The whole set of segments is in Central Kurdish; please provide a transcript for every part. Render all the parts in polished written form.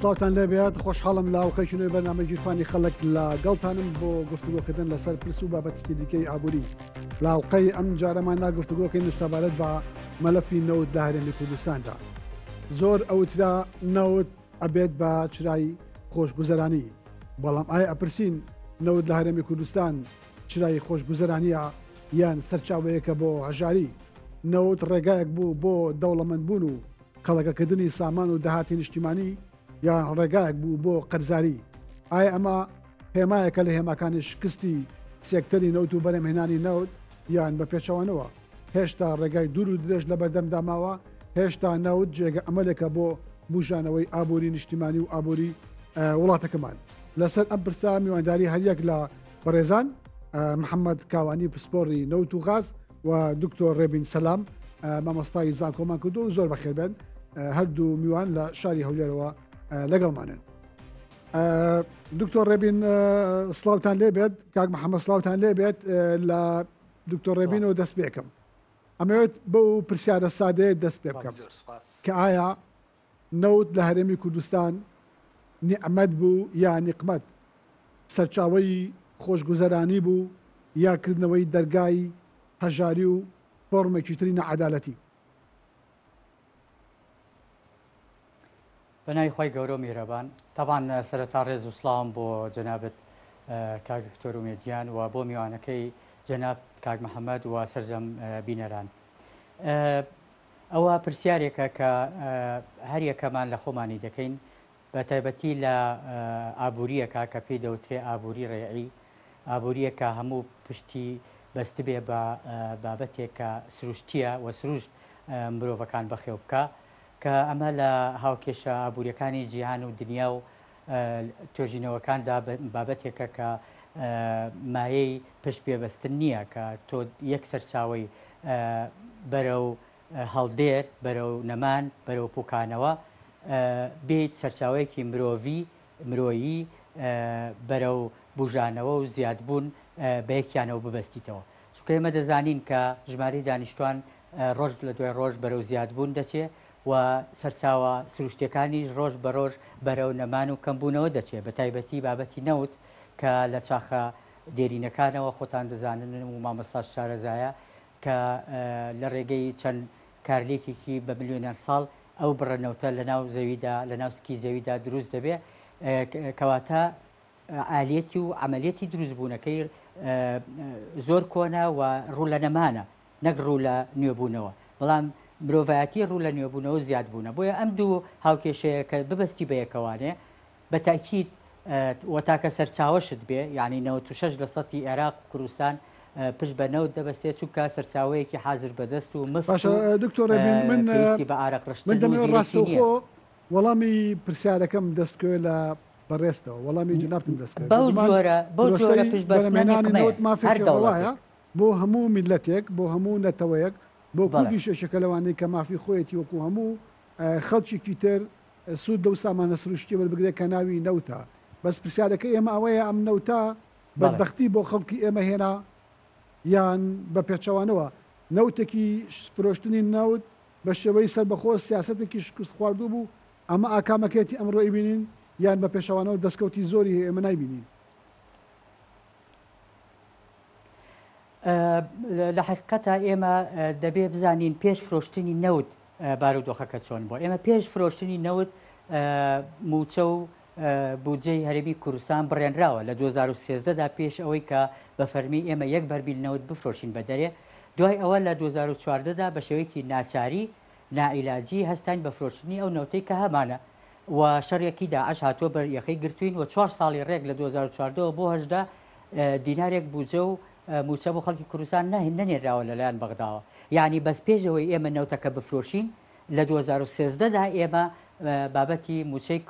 سڵاوتان لێبێت خۆشحاڵم لاوقەیشنەوەی بەرنامە گیرفانی خەڵک لە گەڵتانم بۆ گفتوگۆکردن لەسەر پرس و بابەتێکی دیکەی ئابووری. لاوقەی ئەم جارەماندا گفتوگۆکەین سەبارەت بە مەلەفی نەوت لە هەرێمی کوردستاندا. زۆر ئەوترا نەوت ئەبێت بە چرای خۆشگوزەرانی، بەڵام ئایا ئەپرسین نەوت لە هەرێمی کوردستان چرای خۆشگوزەرانیە یان سەرچاوەیەکە بۆ هەژاری؟ نەوت ڕێگایەک بوو بۆ دەوڵەمەندبوون و قەڵەکەکردنی سامان و داهاتی نیشتیمانی یان ڕێگایەک بوو بۆ قەرزاری؟ ئایا ئەمە هێمایەکە لە هێماکانی شکستی سێکتەری نەوت و بەرەمهێنانی نەوت یان بە پێچەوانەوە؟ هێشتا ڕێگای دوور و درێژ لە بەردەمدا ماوە، هێشتا نەوت جێگە ئەمەلێکە بۆ بژانەوەی ئابووری نیشتیمانی و ئابووری وڵاتەکەمان. لەسەر ئەم پرسا میوانداری هەریەک لە بەڕێزان محەممەد کاوانی پسپۆڕی نەوت و غاز و دکتۆر ڕێبین سەلام مامۆستای زانکۆمان کردو و زۆر بەخێربێن، هەردوو میوان لە شاری هەولێرەوە لەگەڵمانن. دکتۆر ڕێبین سڵاوتان لێبێت، کاک محەممەد سڵاوتان لێبێت. لە دکتۆر ڕێبینەوە دەست پێ بکەم. ئەمەوێت بەو پرسیارە سادەیە دەست پێ بکەم کە ئایا نەوت لە هەرێمی کوردستان نیعمەت بوو یا نیقمەت، سەرچاوەی خۆشگوزەرانی بوو یاکردنەوەی دەرگای هەژاری و فۆرمێکی تری نەعەدالەتی؟ بەناوی خۆی گەورە و میهرەبان، تەبان سەرەتا ڕێز و سڵاوم بۆ جەنابەت کاک دکتۆر ومێدیان و بۆ میوانەکەی جەناب کاک محەممەد و سەرجەم بینەران. ئەوە پرسیارێکە کە هەر یەکەمان لە خۆمانی دەکەین، بە تایبەتی لە ئابووریەکە کە پێی دەوترێ ئابووری ڕێعی، ئابووریەکە هەموو پشتی بەست بێ بە بابەتێک کە سروشتیە و سروشت مرۆڤەکان بەخێو بکە، کە ئەمە لە هاوکێشە ئابوووریەکانی جیهان و دنیا و توێژینەوەکاندا بابەتێکە کە مایەی پشت پێبەستن نییە، کە تۆ یەک سەرچاوی بەرەو هەڵدێر، بەرەو نەمان، بەرەو پوکانەوە بێت سەرچاوەیەکی مرۆیی بەرەو بژانەوە و زیادبوون بە یەکیانەوە ببەستیتەوە. چونکە ئێمە دەزانین کە ژمارەی دانیشتوان ڕۆژ لە دوای ڕۆژ بەرەو زیادبوون دەچێت و سەرچاوە سروشتەکانیش ڕۆژ بە ڕۆژ بەرەو نەمان و کەمبوونەوە دەچێت، بە تایبەتی بابەتی نەوت کە لە چاخە دێرینەکانەوە خۆتان دەزانن و مامۆستا شارەزایە کە لە ڕێگەی چەند کارلێکێکی بە ملیۆنیان ساڵ ئەو بڕەنەوتە لە ناو زەویدا، لە ناو سکی زەویدا دروست دەبێت، کەواتە ئالێتی و عملیەتی دروستبوونەکەی زۆر کۆنا و ڕوو لە نەمانە، نەک ڕوو لە نوێبوونەوە، بەڵام مرۆڤایەتی ڕوو لە نوێبوونەوە زیاد بوونە. بۆیە ئەم دوو هاوکێشەیە کە ببەستی بە یەکەوانێ بە تاکید وە تاکە سەرچاوەشت بێ، یعنی 96% عێراق و کوردستان پشت بە نەوت دەبەستێت، چونکە سەرچاوەیەکی حازر بەدەست و مفت دکتۆر بە ئارەقڕشتن. من دەمەوێت ڕاستەوخۆ وەڵامی پرسیارەکەم دەستکەوێت لە بەڕێستەوە، وەڵامی جنابتم دەستکەوێت. بەو جۆرە پشتبەستمێنانی نەوت مافێکەوەیە بۆ هەموو میلەتێک، بۆ هەموو نەتەوەیەک، بۆ کوردی شێشەکە لەوانەیە کە مافی خۆیەتی وەکو هەموو خەڵکیکی تر سوود دە و سامانە سروشتی وەربگرێت کە ناوی نەوتە. بەس پرسیارەکەی ئێمە ئەوەیە ئەم نەوتە بەدبەختی بۆ خەڵکی ئێمە هێنا یان بە پێچەوانەوە نەوتێکی فرۆشتنی نەوت بە شێوەی سەربەخۆ سیاسەتێکی شکست خواردوو بوو، ئەمە ئاکامەکەتی ئەمڕۆی بینین یان بە پێشەوانەوە دەستکەوتی زۆری ئێمە نایبینین؟ لە حقیقەتە ئێمە دەبێ بزانین پێش فرۆشتنی نەوت بارودۆخەکە چۆن بووە. ئێمە پێش فرۆشتنی نەوت موچە و بودجەی هەرێمی کوردستان بڕێنراوە لە 2013دا پێش ئەوەی کە بە فەرمی ئێمە یەک بەرمیل نەوت بفرۆشین بە دەرێ. دوای ئەوە لە 2014دا بە شێوەیەکی ناچاری نائیلاجی هەستان بە فرۆشتنی ئەو نەوتەی کە هەمانە و شەڕێکی داعش هاتووە بەر یەخەی گرتوین و 4 ساڵی ڕێک لە 2014 بۆ 18 دینارێک بودجە و موچە بۆ خەڵکی کوردستان نەنێراوە لەلایەن بەغداوە. یعنی بەس پێشەوەی ئێمە نەوتەکە بفرۆشین لە 2013دا ئێمە بابەتی موچەی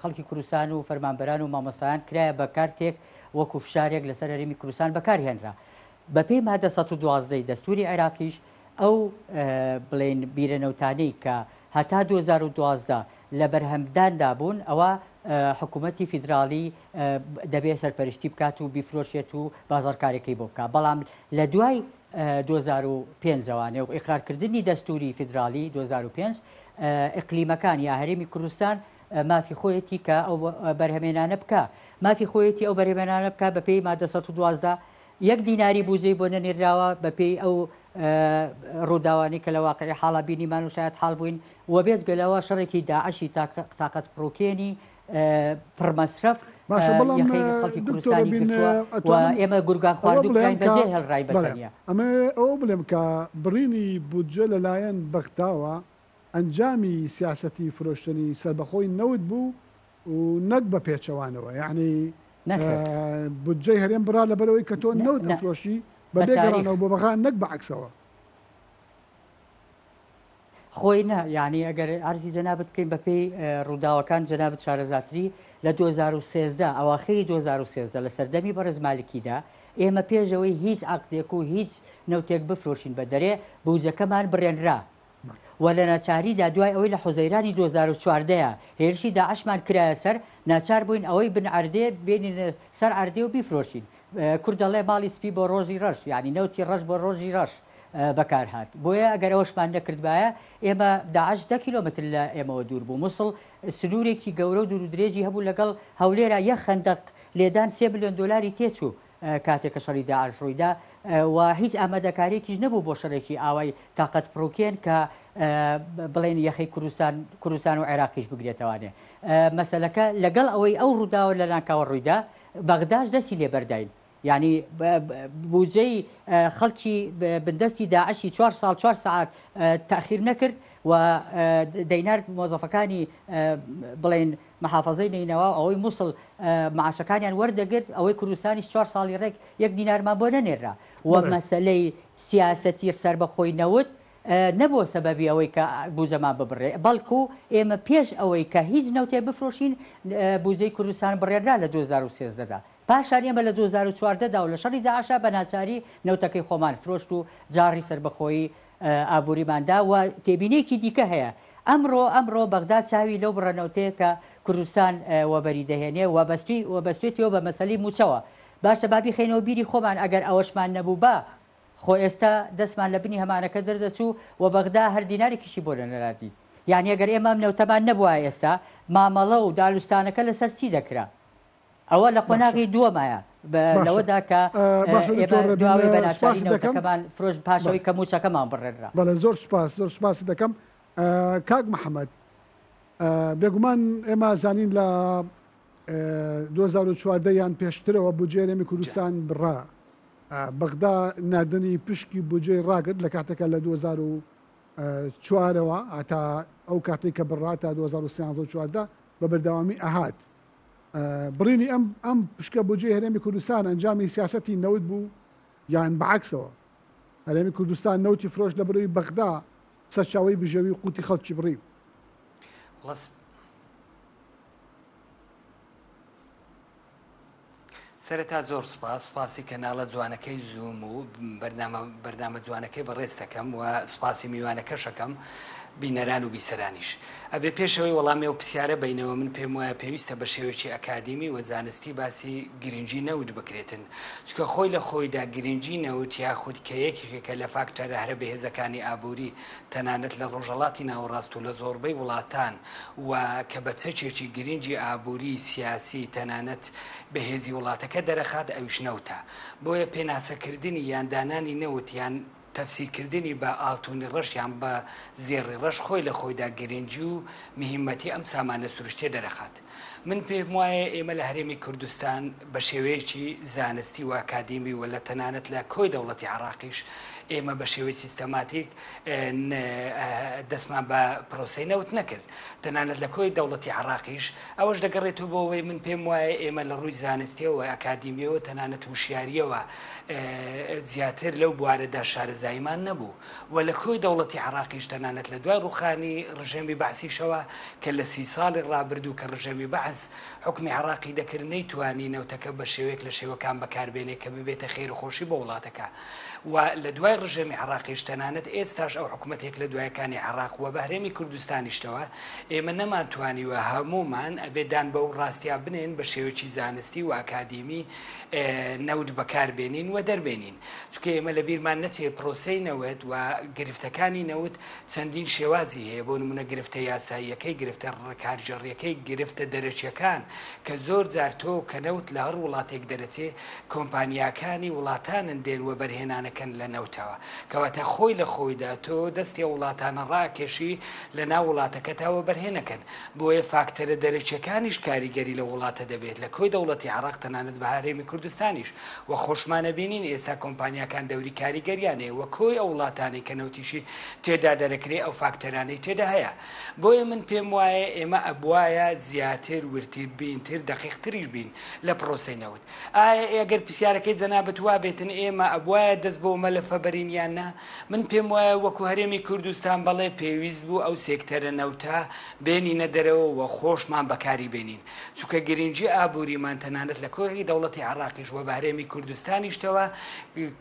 خەڵکی کوردستان و فەرمانبەران و مامۆستایان کرایە بە کارتێک وەکو فشارێک لەسەر هەرێمی کوردستان بەکارهێنرا. بەپێی مادە 112 دەستوری عێراقیش ئەو بڵێن بیرەنەوتانەی کە هەتا 2012 لە بەرهەمداندا بوون، ئەوە حکوومەتی فیدراڵی دەبێت سەرپەرشتی بکات و بیفرۆشێت و بازاڕکارێکی بۆ بکات. بەڵام لە دوای 2005 و ئیقرارکردنی دەستوری فیدراڵی 2005 ئیقلیمەکان یا هەرێمی کوردستان مافی خۆیەتی کە ئەو بەرهەمێنانە بکە مافی خۆیەتی ئەو بەرهەمێنانە بکە بە پێی مادە 112 1 دیناری بوجەی بۆ نەنێراوە بە پێی ئەو ڕووداوانی کە لە واقعی حاڵا بینیمان و شاید حاڵ بووین و بێزگەلەوە شەڕێکی داعشی تااقەت پرۆکێنی پڕمەسرف خەڵکی کوردستانی کردووە و ئێمە گورگان خواردو بکەین بەجێ هەڵڕای بەسەریە ئەمە ئەو بڵێم کە بڕینی بودجە لەلایەن بەختاوە ئەنجامی سیاسەتی فرۆشتنی سربەخۆی نەوت بوو و نەک بە پێچەوانەوە یعنی بودجەی هەرێم برا لە بەرەوەی کە تۆ نەوت ئەفرۆشی بە بێگەڕانەوە بۆ بەغان نەک بە عکسەوە خۆی نە یعنی ئەگەر ئارزی جەنابەت بکەین بە پێی ڕووداوەکان جەنابەت شارەزاتری لە 2013 ئەواخری 2013 لە سەردەمی بەڕێز مالکیدا ئێمە پێشەوەی هیچ عقدێک و هیچ نەوتێک بفرۆشین بە دەرێ بوجەکەمان بڕێنرا و لە ناچاریدا دوای ئەوەی لە حوزەیرانی 2014 هێرشی داعشمان کرایە سەر ناچار بووین ئەوەی بن عردێ بێنین سەر عردێ و بیفرۆشین کورد دەڵێ ماڵی سپی بۆ ڕۆژی ڕەش یعنی نەوتی ڕەش بۆ ڕۆژی ڕەش بەکار هات بۆیە ئەگەر ئەوەشمان نەکردبایە ئێمە داعش 10 کیلۆمتر لە ئێمەوە دوور بوو مووسڵ سنوورێکی گەورە و دوور و درێژی هەبوو لەگەڵ هەولێرە یەک خەندەق لێدان 3 ملیۆن دلاری تێچوو کاتێکە شەڕی داعش ڕوویدا و هیچ ئامادەکاریەکیش نەبوو بۆ شەڕێکی ئاوای تااقەت پرۆکێن کە بڵێن یەخی کوردستان و عێراقیش بگرێتەوانێ مەسەلەکە لەگەڵ ئەوەی ئەو ڕووداوە لە لانکاوە ڕوویدا بەغداش دەستی لێبەرداین یعنی بودجەی خەڵکی بندەستی داعشی 4 ساڵ 4 ساعت تاخیر نەکرد و دەینار مۆزەفەکانی بڵێن محافەزەی نینەوە ئەوەی مووسڵ معاشەکانیان وەردەگرت ئەوەی کوردستانیش 4 ساڵی ڕێک 1 دینارمان بۆ نەنێرا و مەسەلەی سیاسەتی سەربەخۆی نەوت نەبووە سەبەبی ئەوەی کە بوجەمان ببڕێ بەڵکو ئێمە پێش ئەوەی کە هیچ نەوتێ بفرۆشین بودجەی کوردستان بڕێنرا لە 2013دا پاشان ئێمە لە 2014دا و لە شەڕی داعشا بە ناچاری نەوتەکەی خۆمان فرۆشت و جاری سەربەخۆیی ئابووریماندا و تێبینێکی دیکە هەیە ئەمڕۆ بەغدا چاوی لەو بڕەنەوتەیە کە کوردستان وەبەری دەهێنێ وەبەستێتەوە بە مەسەلەی موچەوە باشە بابی خێنەوە بیری خۆمان ئەگەر ئەوەشمان نەبوو بە خۆ ئێستا دەستمان لە بنی هەمانەکە دەردەچوو و بەغدا هەر دینارێکیشی بۆ لەنەرادی یعنی ئەگەر ئێمە نەوتەمان نەبووە ئێستا مامەڵە و دالوستانەکە لەسەر چی دەکرا ئەوە لە قۆناغی دووەمایە لەوەدا کە دواوی بەناچاری نەوتەکەمان فرۆش پاشەوەی کە موچەکەمان بڕێنرا بەڵێ زۆر سوپاس دەکەم کاک محەممەد بێگومان ئێمە زانین لە 2014 یان پێشترەوە بودجێ کوردستان بڕا بەغدا نردنی پشکی بودجێ ڕاگرت لە کاتێکە لە 2004ەوە تا ئەو کاتێک کە بڕا تا 2014 بە بەردەوامی ئەهات بڕینی ئەم پشکە بودجێ هەرێمی کوردستان ئەنجامی سیاسەتی نەوت بوو یان بەعکسەوە هەرێمی کوردستان نەوتی فرۆش لە بەرەوەی بەغدا سەرچاوی بژەوی قوتی خەڵکی بڕی سەرەتا زۆر سوپاسی کەناڵە جوانەکەی زووم و بەرنامە جوانەکەی بەڕێز دەکەم و سوپاسی میوانەکەشەکەم بینەران و بیسەرانیش ئەبێ پێشەوەی وەڵامی و پرسیارە بینەوە من پێم وایە پێویستە بە شێوەیەکی ئەکادیمی و زانستی باسی گرنگی نەوت بکرێتن چکە خۆی لە خۆیدا گرنگی نەوت یاخود کە یەکێکە لە فاکتەرە هەرە بەهێزەکانی ئابووری تەنانەت لە ڕۆژهەڵاتی ناوەڕاست و لە زۆربەی وڵاتان و کە بە چەکێکی گرنگی ئابووری سیاسی تەنانەت بەهێزی وڵاتەکە دەرەخات ئەویش نەوتە بۆیە پێناسەکردنی یاندانانی نەوت یان تەفسیرکردنی بە ئاڵتونی ڕەش یان بە زێڕی ڕەش خۆی لە خۆیدا گرنگی و مهمەتی ئەم سامانە سروشتێ دەرەخات من پێم وایە ئێمە لە هەرێمی کوردستان بە شێوەیەکی زانستی و ئاکادیمی و لە تەنانەت لە کۆی دەوڵەتی عێراقیش ئێمە بە شێوەی سیستەماتیک دەستمان بە پرۆسەی نەوت نەکرد تەنانەت لە کۆی دەوڵەتی عێراقیش ئەوەش دەگەڕێتەوە بۆەوەی من پێم وایە ئێمە لە ڕووی زانستیەوە ئاکادیمیەوە تەنانەت وشیاریەوە زیاتر لەو بوارەدا شارەزاییمان نەبوو و لە کۆی دەوڵەتی عێراقیش تەنانەت لە دوای ڕوخانی ڕژێمی بەعسیشەوە کە لە 30 ساڵی ڕابردوو کە ڕژێمی بەعس حکمی عێراقی دەکرد نەیتوانی نەوتەکە بە شێوەیەک لە شێوەکان بەکاربێنێ کە ببێتە خێر و خۆشی بۆ وڵاتەکە و لە دوای ڕژێمی عێراقیش تەنانەت ئێستاش ئەو حکوومەتێک لە دوایەکانی عێراق و بە هەرێمی کوردستانیشتەوە ئێمە نەمانتوانیوە هەمومان ئەبێدان بە و ڕاستیا بنێن بە شێوەیەکی زانستی و ئاکادیمی نەوت بەکاربێنین و دەربێنین چکە ئێمە لە بیرمان نەچێ پرۆسەی نەوت و گرفتەکانی نەوت چەندین شێوازی هەیە بۆ نمونە گرفتە یاساییەکەی گرفتە کارژەڕیەکەی گرفتە دەرەچیەکان کە زۆر جار تۆ کە نەوت لە هەر وڵاتێک دەرەچێ کۆمپانیاکانی وڵاتانن دێن وە بەرهێنانەکەن لە نەوتەوە کەواتە خۆی لە خۆیدا تۆ دەستی وڵاتانە ڕاکێشی لە ناو وڵاتەکەتەوە بەرهێنەکەن بۆیە فاکتەرە دەرەچیەکانیش کاریگەری لە وڵاتە دەبێت لە کۆی دەوڵەتی عێراق تەنانەت بە هەرێمی کوردستانیش و خۆشمانە بینین ئێستا کۆمپانیاکان دەوری کاریگەریانەیە وە کۆی ئەو وڵاتانی کە نەوتیشی تێدا دەرەکرێ ئەو فاکتەرانەی تێدا هەیە بۆیە من پێم وایە ئێمە ئەبوایە زیاتر ورتر بینتر دەقیقتریش بین لە پرۆسەی نەوت ئایا ئەگەر پرسیارەکەی جەنابەت وا بێتن ئێمە ئەبوایە دەست بۆ مەلەفە بەرینیاننا من پێم وایە وەکو هەرێمی کوردستان بەڵێ پێویست بوو ئەو سێکتەرە نەوتە بێنینە دەرەوە و خۆشمان بەکاری بێنین چونکە گرنگی ئابووریمان تەنانەت لە کۆی دەوڵەتی عێراقیش وە بە هەرێمی کوردستانیشتەوە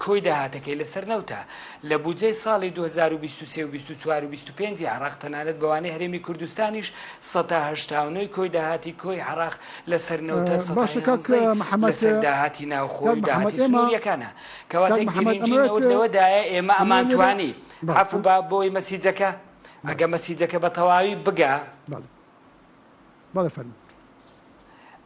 کۆی داهاتەکەی لەسەر نەوتە لە بودجەی ساڵی 2023 و 24 و 25 عێراق تەنانەت بەوانەی هەرێمی کوردستانیش 189 کۆی داهاتی کۆی عێراق لەسەر نەوتە لەسەر داهاتی ناوخۆی داهاتی سنووریەکانە کەواتە گرنگی نەوت لەوەدایە ئێمە ئەمانتوانی عەفو با بۆی مەسیجەکە ئەگە مەسیجەکە بە تەواوی بگا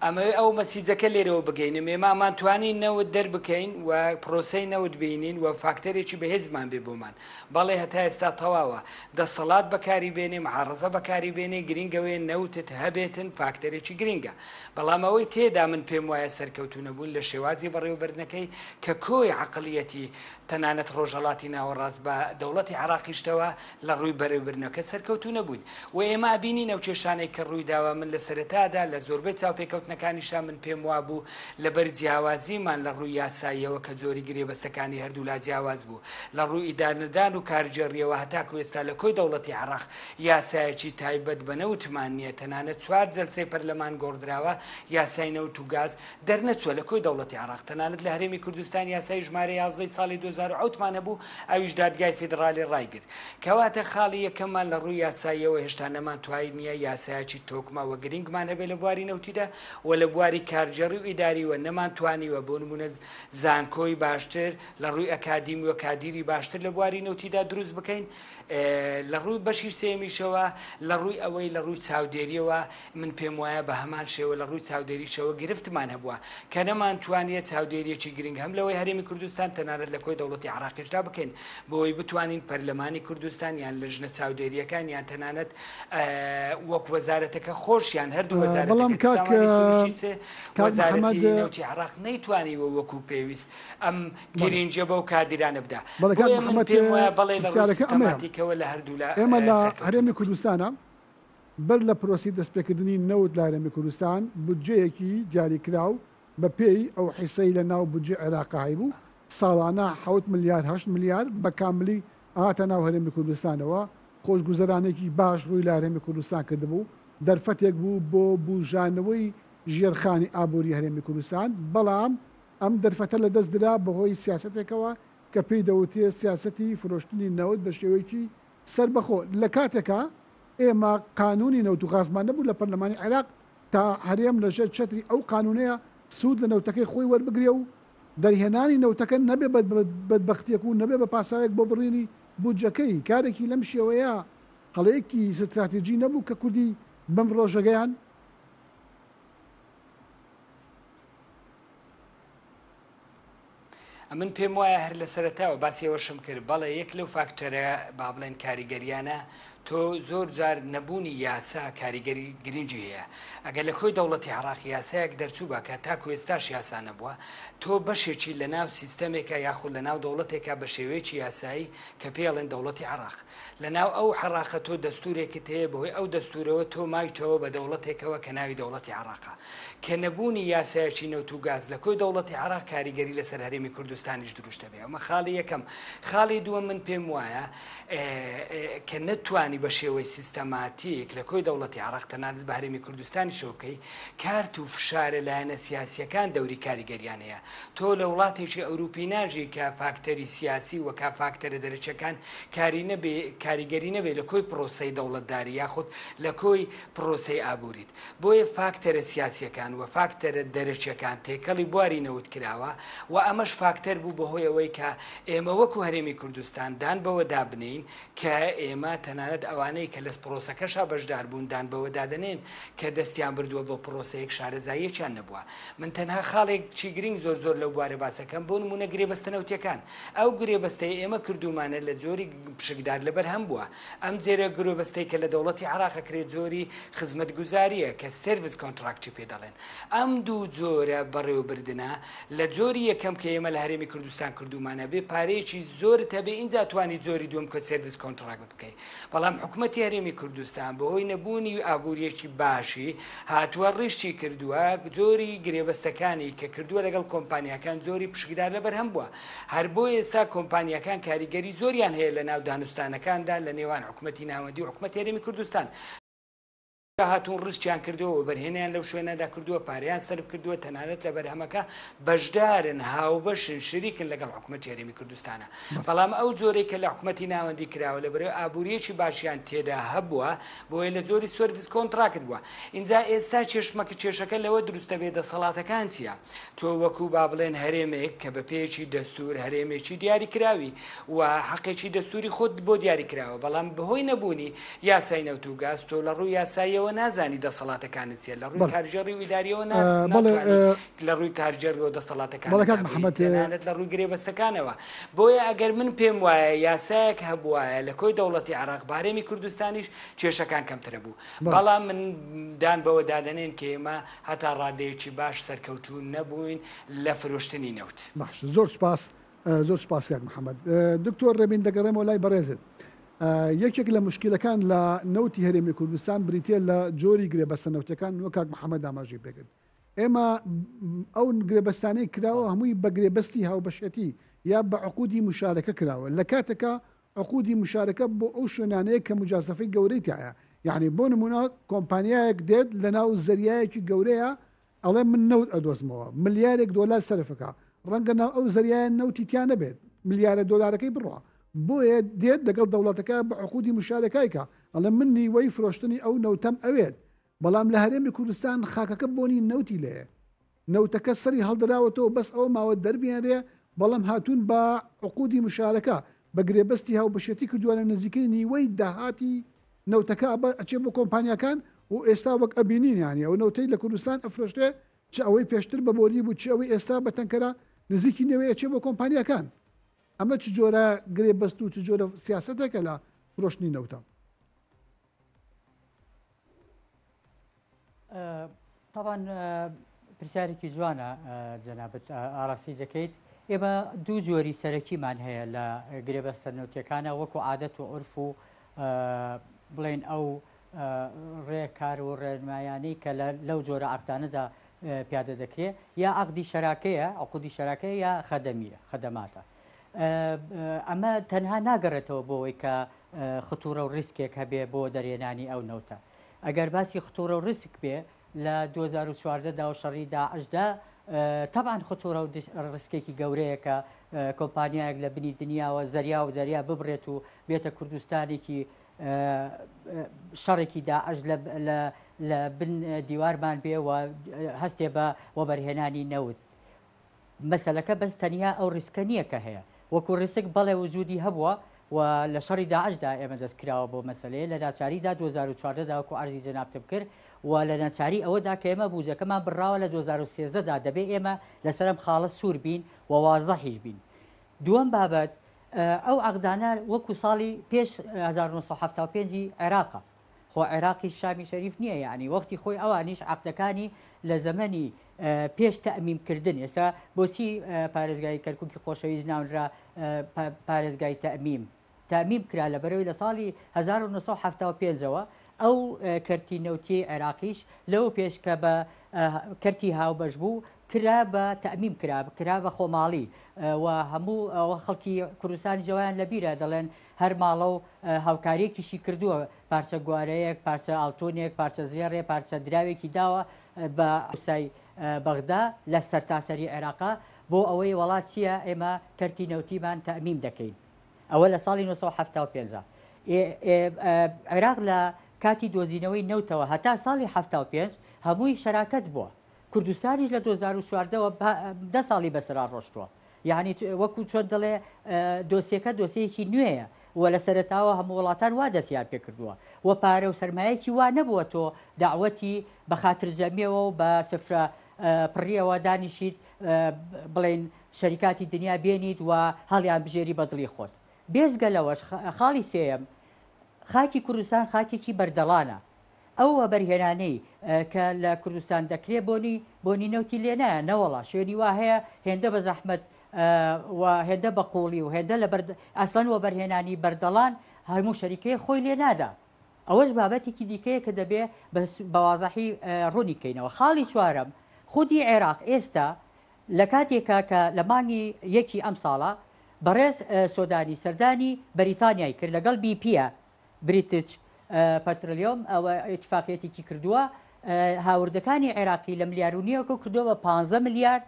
ئەمە ئەو مەسیجەکە لێرەوە بگەینم ئێمامان توانین نەوت دەربکەین و پرۆسەی نەوت بینین و فاکتەرێکی بەهێزمان بێ بۆمان بەڵێ هەتا ئێستا تەواوە دەسەڵات بەکاری بێنێ محارەزە بەکاری بێنێ گرنگەوەی نەوتت هەبێتن فاکتەرێکی گرنگە بەڵام ئەوەی تێدا من پێم وایە سەرکەوتونە بوون لە شێوازی بەڕێوەبردنەکەی کە کۆی عەقڵیەتی تەنانەت ڕۆژهەڵاتی ناوەڕاست بە دەوڵەتی عێراقیشتەوە لە ڕووی بەڕێوەبردنەکە سەرکەوتونە بوون و ئێمە بینین ئەو کێشانەی کە ڕوویداوە من لە سەرەتادا لە زۆربەی چاوپێکەوتنەکانیشان من پێم وابوو لەبەر جیاوازیمان لە ڕووی یاساییەوە کە جۆری گرێبەستەکانی هەردوو لا جیاواز بوو لە ڕووی ئیدارنەدان و کارجێڕیەوە هەتاکو ئێستا لە کۆی دەوڵەتی عێراق یاسایەکی تایبەت بە نەوتمان نییە تەنانەت 4 جەلسەی پەرلەمان گۆڕدراوە یاسای نەوت و گاز دەرنەچووە لە کۆی دەوڵەتی عێراق تەنانەت لە هەرێمی کوردستان یاسای ژمارە 11 ساڵی 2008 بوو ئەویش دادگای فیدرالی ڕایگرت کەواتە خاڵی یەکەممان لە ڕووی یاساییەوە هێشتا نەمانتوانی نییە یاسایەکی تۆکمە و گرنگمان هەبێ لە بواری نەوتیدا و لە بواری کارجێڕی و ئیداریوە نەمانتوانیوە بۆ نمونە زانکۆی باشتر لە ڕووی ئەکادیمی و کادیری باشتر لە بواری نەوتیدا دروست بکەین لە ڕووی بەشی سێمیشەوە لە ڕووی ئەوەی لە ڕووی چاودێریەوە من پێم وایە بە هەمان شێوە لە ڕووی چاودێریشەوە گرفتمان هەبووە کە نەمانتوانیە چاودێریەکی گرنگ هەم لەوەی هەرێمی کوردستان تەنانەت لە کۆی دەوڵەتی عێراقیشدا بکەین بۆی بتوانین پەرلەمانی کوردستان یان لە ژنە چاودێریەکان یان تەنانەت وەک وەزارەتەکە خۆشیان هەردوو وەزارەتی نەوتی عێراق نەیتوانیوە وەکو پێویست ئەم گرنجە بەو کادرانە بدا بەڵێ لە لە هەردوو ئێمە لە هەرێمی کوردستانە بەر لە پرۆسی دەستپێکردنی نەوت لە هەرێمی کوردستان بودجەیەکی دیاریکراو بە پێی ئەو حیسەی لە ناو بودجێ عێراقا هەیبوو ساڵانە 7 ملیار 8 ملیار بە کاملی ئاهاتە ناو هەرێمی کوردستانەوە خۆشگوزەرانێکی باش ڕووی لە هەرێمی کوردستان کردبوو دەرفەتێک بوو بۆ بوژانەوەی ژێرخانی ئابووری هەرێمی کوردستان بەڵام ئەم دەرفەتە لە دەست درا بەهۆی سیاسەتێکەوە کە پێی دەوتێ سیاسەتی فرۆشتنی نەوت بە شێوەیەکی سەربەخۆ لە کاتێکە ئێمە قانونی نەوت و غازمان نەبوو لە پەرلەمانی عێراق تا هەرێم لەژێر چەتری ئەو قانونەیە سوود لە نەوتەکەی خۆی وەربگرێ و دەرهێنانی نەوتەکە نەبێ بەدبەختیەک و نەبێ بە پاساوێک بۆ بڕینی بودجەکەی کارێکی لەم شێوەیە قەڵەیەکی ستراتیژی نەبوو کە کوردی بەم ڕۆژەگەیان من پێم وایە هەر لە سەرەتاوە باسیەوەشم کرد بەڵێ یەک لەو فاکتەرە با بڵێن کاریگەریانە تۆ زۆر جار نەبوونی یاسا کاریگەری گرنگی هەیە ئەگەر لە خۆی دەوڵەتی عێراق یاسایەک دەرچوو بە کە تاکو ئێستاش یاسا نەبووە تۆ بەشێکی لە ناو سیستەمێکە یاخود لە ناو دەوڵەتێکە بە شێوەیەکی یاسایی کە پێڵێن دەوڵەتی عێراق لە ناو ئەو حەراقە تۆ دەستورێکت هەیە بەهۆی ئەو دەستورەوە تۆ مایتەوە بە دەوڵەتێکەوە کە ناوی دەوڵەتی عێراقە کە نەبوونی یاسایەکی نەوت و گاز لە کۆی دەوڵەتی عێراق کاریگەری لەسەر هەرێمی کوردستانیش دروستە بێ ئەمە خاڵی یەکەم خاڵی دووەم من پێم وایە کە نەتوانی توانی بە شێوەی سیستەماتیک لە کۆی دەوڵەتی عێراق تەنانەت بە هەرێمی کوردستانی شەوکەی کارت و فشارە لایەنە سیاسیەکان دەوری کاریگەریان هەیە. تۆ لە وڵاتێکی ئەوروپی ناژی کە فاکتەری سیاسی و کا فاکتەرە دەرەچەکان کاریگەری نەبێت لە کۆی پرۆسەی دەوڵەتداری یاخود لە کۆی پرۆسەی ئابووریت. بۆیە فاکتەرە سیاسیەکان و فاکتەرە دەرەچیەکان تێکەڵی بواری نەوت کراوە و ئەمەش فاکتەر بوو بەهۆی ئەوەی کە ئێمە وەکو هەرێمی کوردستان دان بەوە دابنین کە ئێمە تەنانەت ئەوانەی کە لە پرۆسەکەشا بەشدار بوون دان بەوە دادنێن کە دەستیان بردووە بۆ پرۆسەیەک شارەزاییەکیان نەبووە. من تەنها خاڵێکی گرنگ زۆر لەو بوارە باسەکەم بۆ نمونە گرێبەستە نەوتیەکان. ئەو گرێبەستەی ئێمە کردومانە لە جۆری پشکدار لەبەر هەم بووە. ئەم جێرە گرێبەستەی کە لە دەوڵەتی عێراق کرێت جۆری خزمەتگوزاریە کە سێرڤیس کۆنتراکتی پێ دەڵێن. ئەم دوو جۆرە بەڕێوەبردنە لە جۆری یەکەم کە ئێمە لە هەرێمی کوردستان کردومانە بێ پارەیەکی زۆرت هەبێ ئینجا توانی جۆری دوم کە سێرڤیس کۆنتراکت بکەیت. بەڵام حکوومەتی هەرێمی کوردستان بەهۆی نەبوونی ئابووریەکی باشی هاتووە ڕیشتی کردووە جۆری گرێبەستەکانی کە کردووە لەگەڵ کۆمپانیەکان جۆری پشکدار لەبەر هەم بووە. هەر بۆ ئێستا کۆمپانیەکان کاریگەری زۆریان هەیە لە ناو دانوستانەکاندا لە نێوان حکوومەتی ناوەندی و حکوومەتی هەرێمی کوردستان. هاتوون ڕستیان کردەوە بەرهێنیان لەو شوێنەدا کردووە پارەیان سەرف کردووە تەنانەت لە بەرهەمەکە بەشدارن هاوبەشن شریکن لەگەڵ حکوومەتی هەرێمی کوردستانە. بەڵام ئەو جۆرەی کە لە حکوومەتی ناوەندی کراوە لە بەرەوەی ئابووریەکی باشیان تێدا هەبووە بۆیە لە جۆری سێرڤیس کۆنتراکت بووە. اینجا ئێستا کێشەکە لەوە دروستە بێ دەسەڵاتەکان چییە؟ تۆ وەکو با بڵێن هەرێمێک کە بە پێیەکی دەستور هەرێمێکی دیاری کراوی و حەقێکی دەستوری خۆت بۆ دیاری کراوە بەڵام بەهۆی نەبوونی یاسای نەوت و گاز تۆ لە ڕووی یاساییەوە نازانی دەسەڵاتەکانت چیە لە ڕووی کارژێڕی و ئیداریەوە لە ڕووی کارژێڕیەوە دەسەڵاتەکانت لە ڕووی گرێبەستەکانەوە. بۆیە ئەگەر من پێم وایە یاسایەک هەبوایە لە کۆی دەوڵەتی عێراق بارێمی کوردستانیش کێشەکان کەمترە بوو. بەڵام من دان بەوە دادەنێن کە ئێمە هەتا ڕادەیەکی باش سەرکەوتوو نەبووین لە فرۆشتنی نەوت. باش زۆر سپاس زۆر سپاس کاک محەممەد. دکتۆر ڕێبین دەگەڕێمەوە لای بەڕێزت. یەکێک لە مشکلەکان لە نەوتی هەرێمی کوردستان بریتە لە جۆری گرێبەستە نەوتەکان وەک کاک محەممەد ئاماژەی پێکرد. ئێمە ئەو گرێبەستانەی کراوە هەمووی بە گرێبەستی هاوبەشێتی یا بە عقودی مشارەکە کراوە لە کاتێکە عقودی مشارەکە بۆ ئەو شوێنانەیە کە مجازەفەی گەورەی تایە. یعنی بۆ نمونە کۆمپانیایەک دێت لە ناو زەریایەکی گەورەیە ئەڵێ من نەوت ئەدۆزمەوە ملیارێک دۆلار سەرفەکە ڕەنگە ناو ئەو زەریایە نەوتی تیان نەبێت ملیارە دۆلارەکەی بڕوە. بۆیە دێت لەگەڵ دەوڵەتەکە بە عقودی مشارەکایکە ئەڵێ من نیوەی فرۆشتنی ئەو نەوتەم ئەوێت. بەڵام لە هەرێمی کوردستان خاکەکە بۆنی نەوتی لێ نەوتەکە سەری هەڵدراوەتەوە بەس ئەو ماوە دەربیانرێ بەڵام هاتوون بە عقودی مشارەکە بە گرێبەستی هاوبەشێتی کردووە لە نزیکەی نیوەی داهاتی نەوتەکە ئەچێ بۆ کۆمپانیەکان و ئێستا وەک ئەبینین یانی ئەو نەوتەی لە کوردستان ئەفرۆشتێ چ ئەوەی پێشتر بە بۆری بوو چ ئەوەی ئێستا بە تەنکەرە نزیکی نوێی ئەچێ بۆ کۆمپانیەکان. ئەمە چ جۆرە گرێبەست و چ جۆرە سیاسەتێکە لە فرۆشتنی نەوتە؟ طبعاً پرسیارێکی جوانە جەنابەت ئاڕاستی دەکەیت. ئێمە دوو جۆری سەرەکیمان هەیە لە گرێبەستە نەوتیەکانە وەکو عادەت و عورف و بڵێن ئەو ڕێکار و ڕێنمایانەی کە لەو جۆرە عەقدانەدا پیادە دەکرێت یا عەقدی شەراکەیە عقودی شەراکەیە یا خەدەماتە. ئەمە تەنها ناگەڕێتەوە بۆەوەی کە ختوورە و ریسکێک هەبێ بۆ دەرێنانی ئەو نەوتە. ئەگەر باسی ختوورە و ریسک بێ لە 2014دا و شەڕی داعشدا طبعاً ختوورە و ریسکێکی گەورەیە کە کۆمپانیایەک لە بنی دنیاوە زەریا و دەریا ببڕێت و بێتە کوردستانێکی شەڕێکی داعش لە بن دیوارمان بێ و هەستێ بە وەبەرهێنانی نەوت. مەسەلەکە بەس تەنیا ئەو ریسکە نییە کە هەیە وەکو ریسک بەڵێ وجودی هەبووە و لە شەڕی داعشدا ئێمە دەستکراوە بۆ مەسەلەیە لە ناچاریدا 2014دا وەکو عەرزی جەنابتم کرد و لە ناچاری ئەوەدا کە ئێمە بوجەکەمان بڕاوە لە 2013دا دەبێت ئێمە لەسەرم خاڵە سوور بین و وازەحیش بین. دووەم بابەت ئەو عەقدانە وەکو ساڵی پێش 1975 عێراقە خۆ عێراقی شامی شەریف نییە یعنی وەختی خۆی ئەوانیش عەقدەکانی لە زەمەنی پێش تەئمیمکردن ئێستا بۆچی پارێزگای کەرکووکی خۆشەویست ناونرا پارێزگای تەئمیم کرا لە بەرەوەی لە ساڵی 1975ەوە ئەو کەرتی نەوتی عێراقیش لەو پێش کە بە کەرتی هاوبەش بوو کرا بە تەمیم کرا بە خۆماڵی و هەموو ئەوە خەڵکی کوردستانی جویان لەبیرە دەڵێن هەر ماڵە و هاوکاریەکیشی کردووە پارچە گوارەیەک پارچە ئاڵتۆنێک پارچە زێڕێ پارچە دراوێکی داوە بە وسای بەغدا لە سەرتاسەری عێراقا بۆ ئەوەی وڵات چییە ئێمە کەرتی نەوتیمان تەمیم دەکەین ئەوە لە ساڵی 1975 عێراق لە کاتی دۆزینەوەی نەوتەوە هەتا ساڵی 75 هەمووی شەراکەت بووە کوردستانیش لە 2014ەوە 10 ساڵی بەسرا ڕۆشتووە یعنی وەکو چۆن دەڵێ دۆسیەکە دۆسەیەکی نوێیە و لە سەرەتاوە هەموو وڵاتان وا دەستیان پێ کردووە و پارە و سەرمایەکی وا نەبووە تۆ داوەتی بە خاترجەمیەوە و بە سفرە پڕیەوە دانیشیت بڵێن شەریکاتی دنیا بێنیت و هەڵیان بژێری بەدڵی خۆت بێزگە لەوەش خاڵی سێم خاکی کوردستان خاکێکی بەردەڵانە ئەوە بەرهێنانەی کە لە کوردستان دەکرێت بۆنی نەوتی لێنایە نەوەڵا شوێنی وا هەیە هێندە بە زەحمەت و هێندە بە قوڵی و هێندە لە ئەسڵەن وە بەرهێنانی بەردەڵان هەموو شەریکەیە خۆی لێ نادا ئەوەش بابەتێکی دیکەیە کە دەبێ بەوازەحی ڕوونی کەینەوە خاڵی چوارەم خودی عێراق ئێستا لە کاتێکا کە لە مانگی یەکی ئەم ساڵە بەڕێز سۆدانی سەردانی بەریتانیای کرد لەگەڵ بیپە بریتچ پەترۆلیۆم ئەوە ئیتفاقیەتێکی کردووە هاوردەکانی عێراقی لە ملیارونیەوە کردووە بە 15 ملیار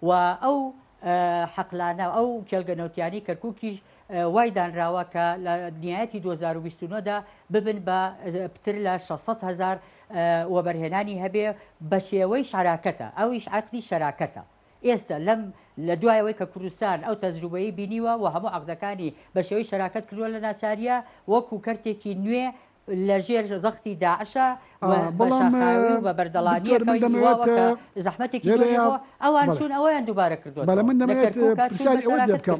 و ئەو حەقلانە ئەو کێلگەنەوتیانی کەرکووکیش وای دانراوە کە لە نیایەتی 2029دا ببن بە پتر لە 600,000 وەبەرهێنانی هەبێ بە شێوەی شەراکەتە ئەویش عەقدی شەراکەتە ئێستا لەم لە دوایەوەی کە کوردستان ئەو تەجروبەیە بینیوە و هەموو عەقدەکانی بە شێوەی شەراکەت کردووە لە ناچاریە وەکو کەرتێکی نوێ لە ژێر زەختی داعشە بە بەردەڵانیەکە زەحمەتێکی ئەوان چون ئەویان دووبارە کردووە بەڵە من دەمەوێت پرسیاری ئەوە بکەم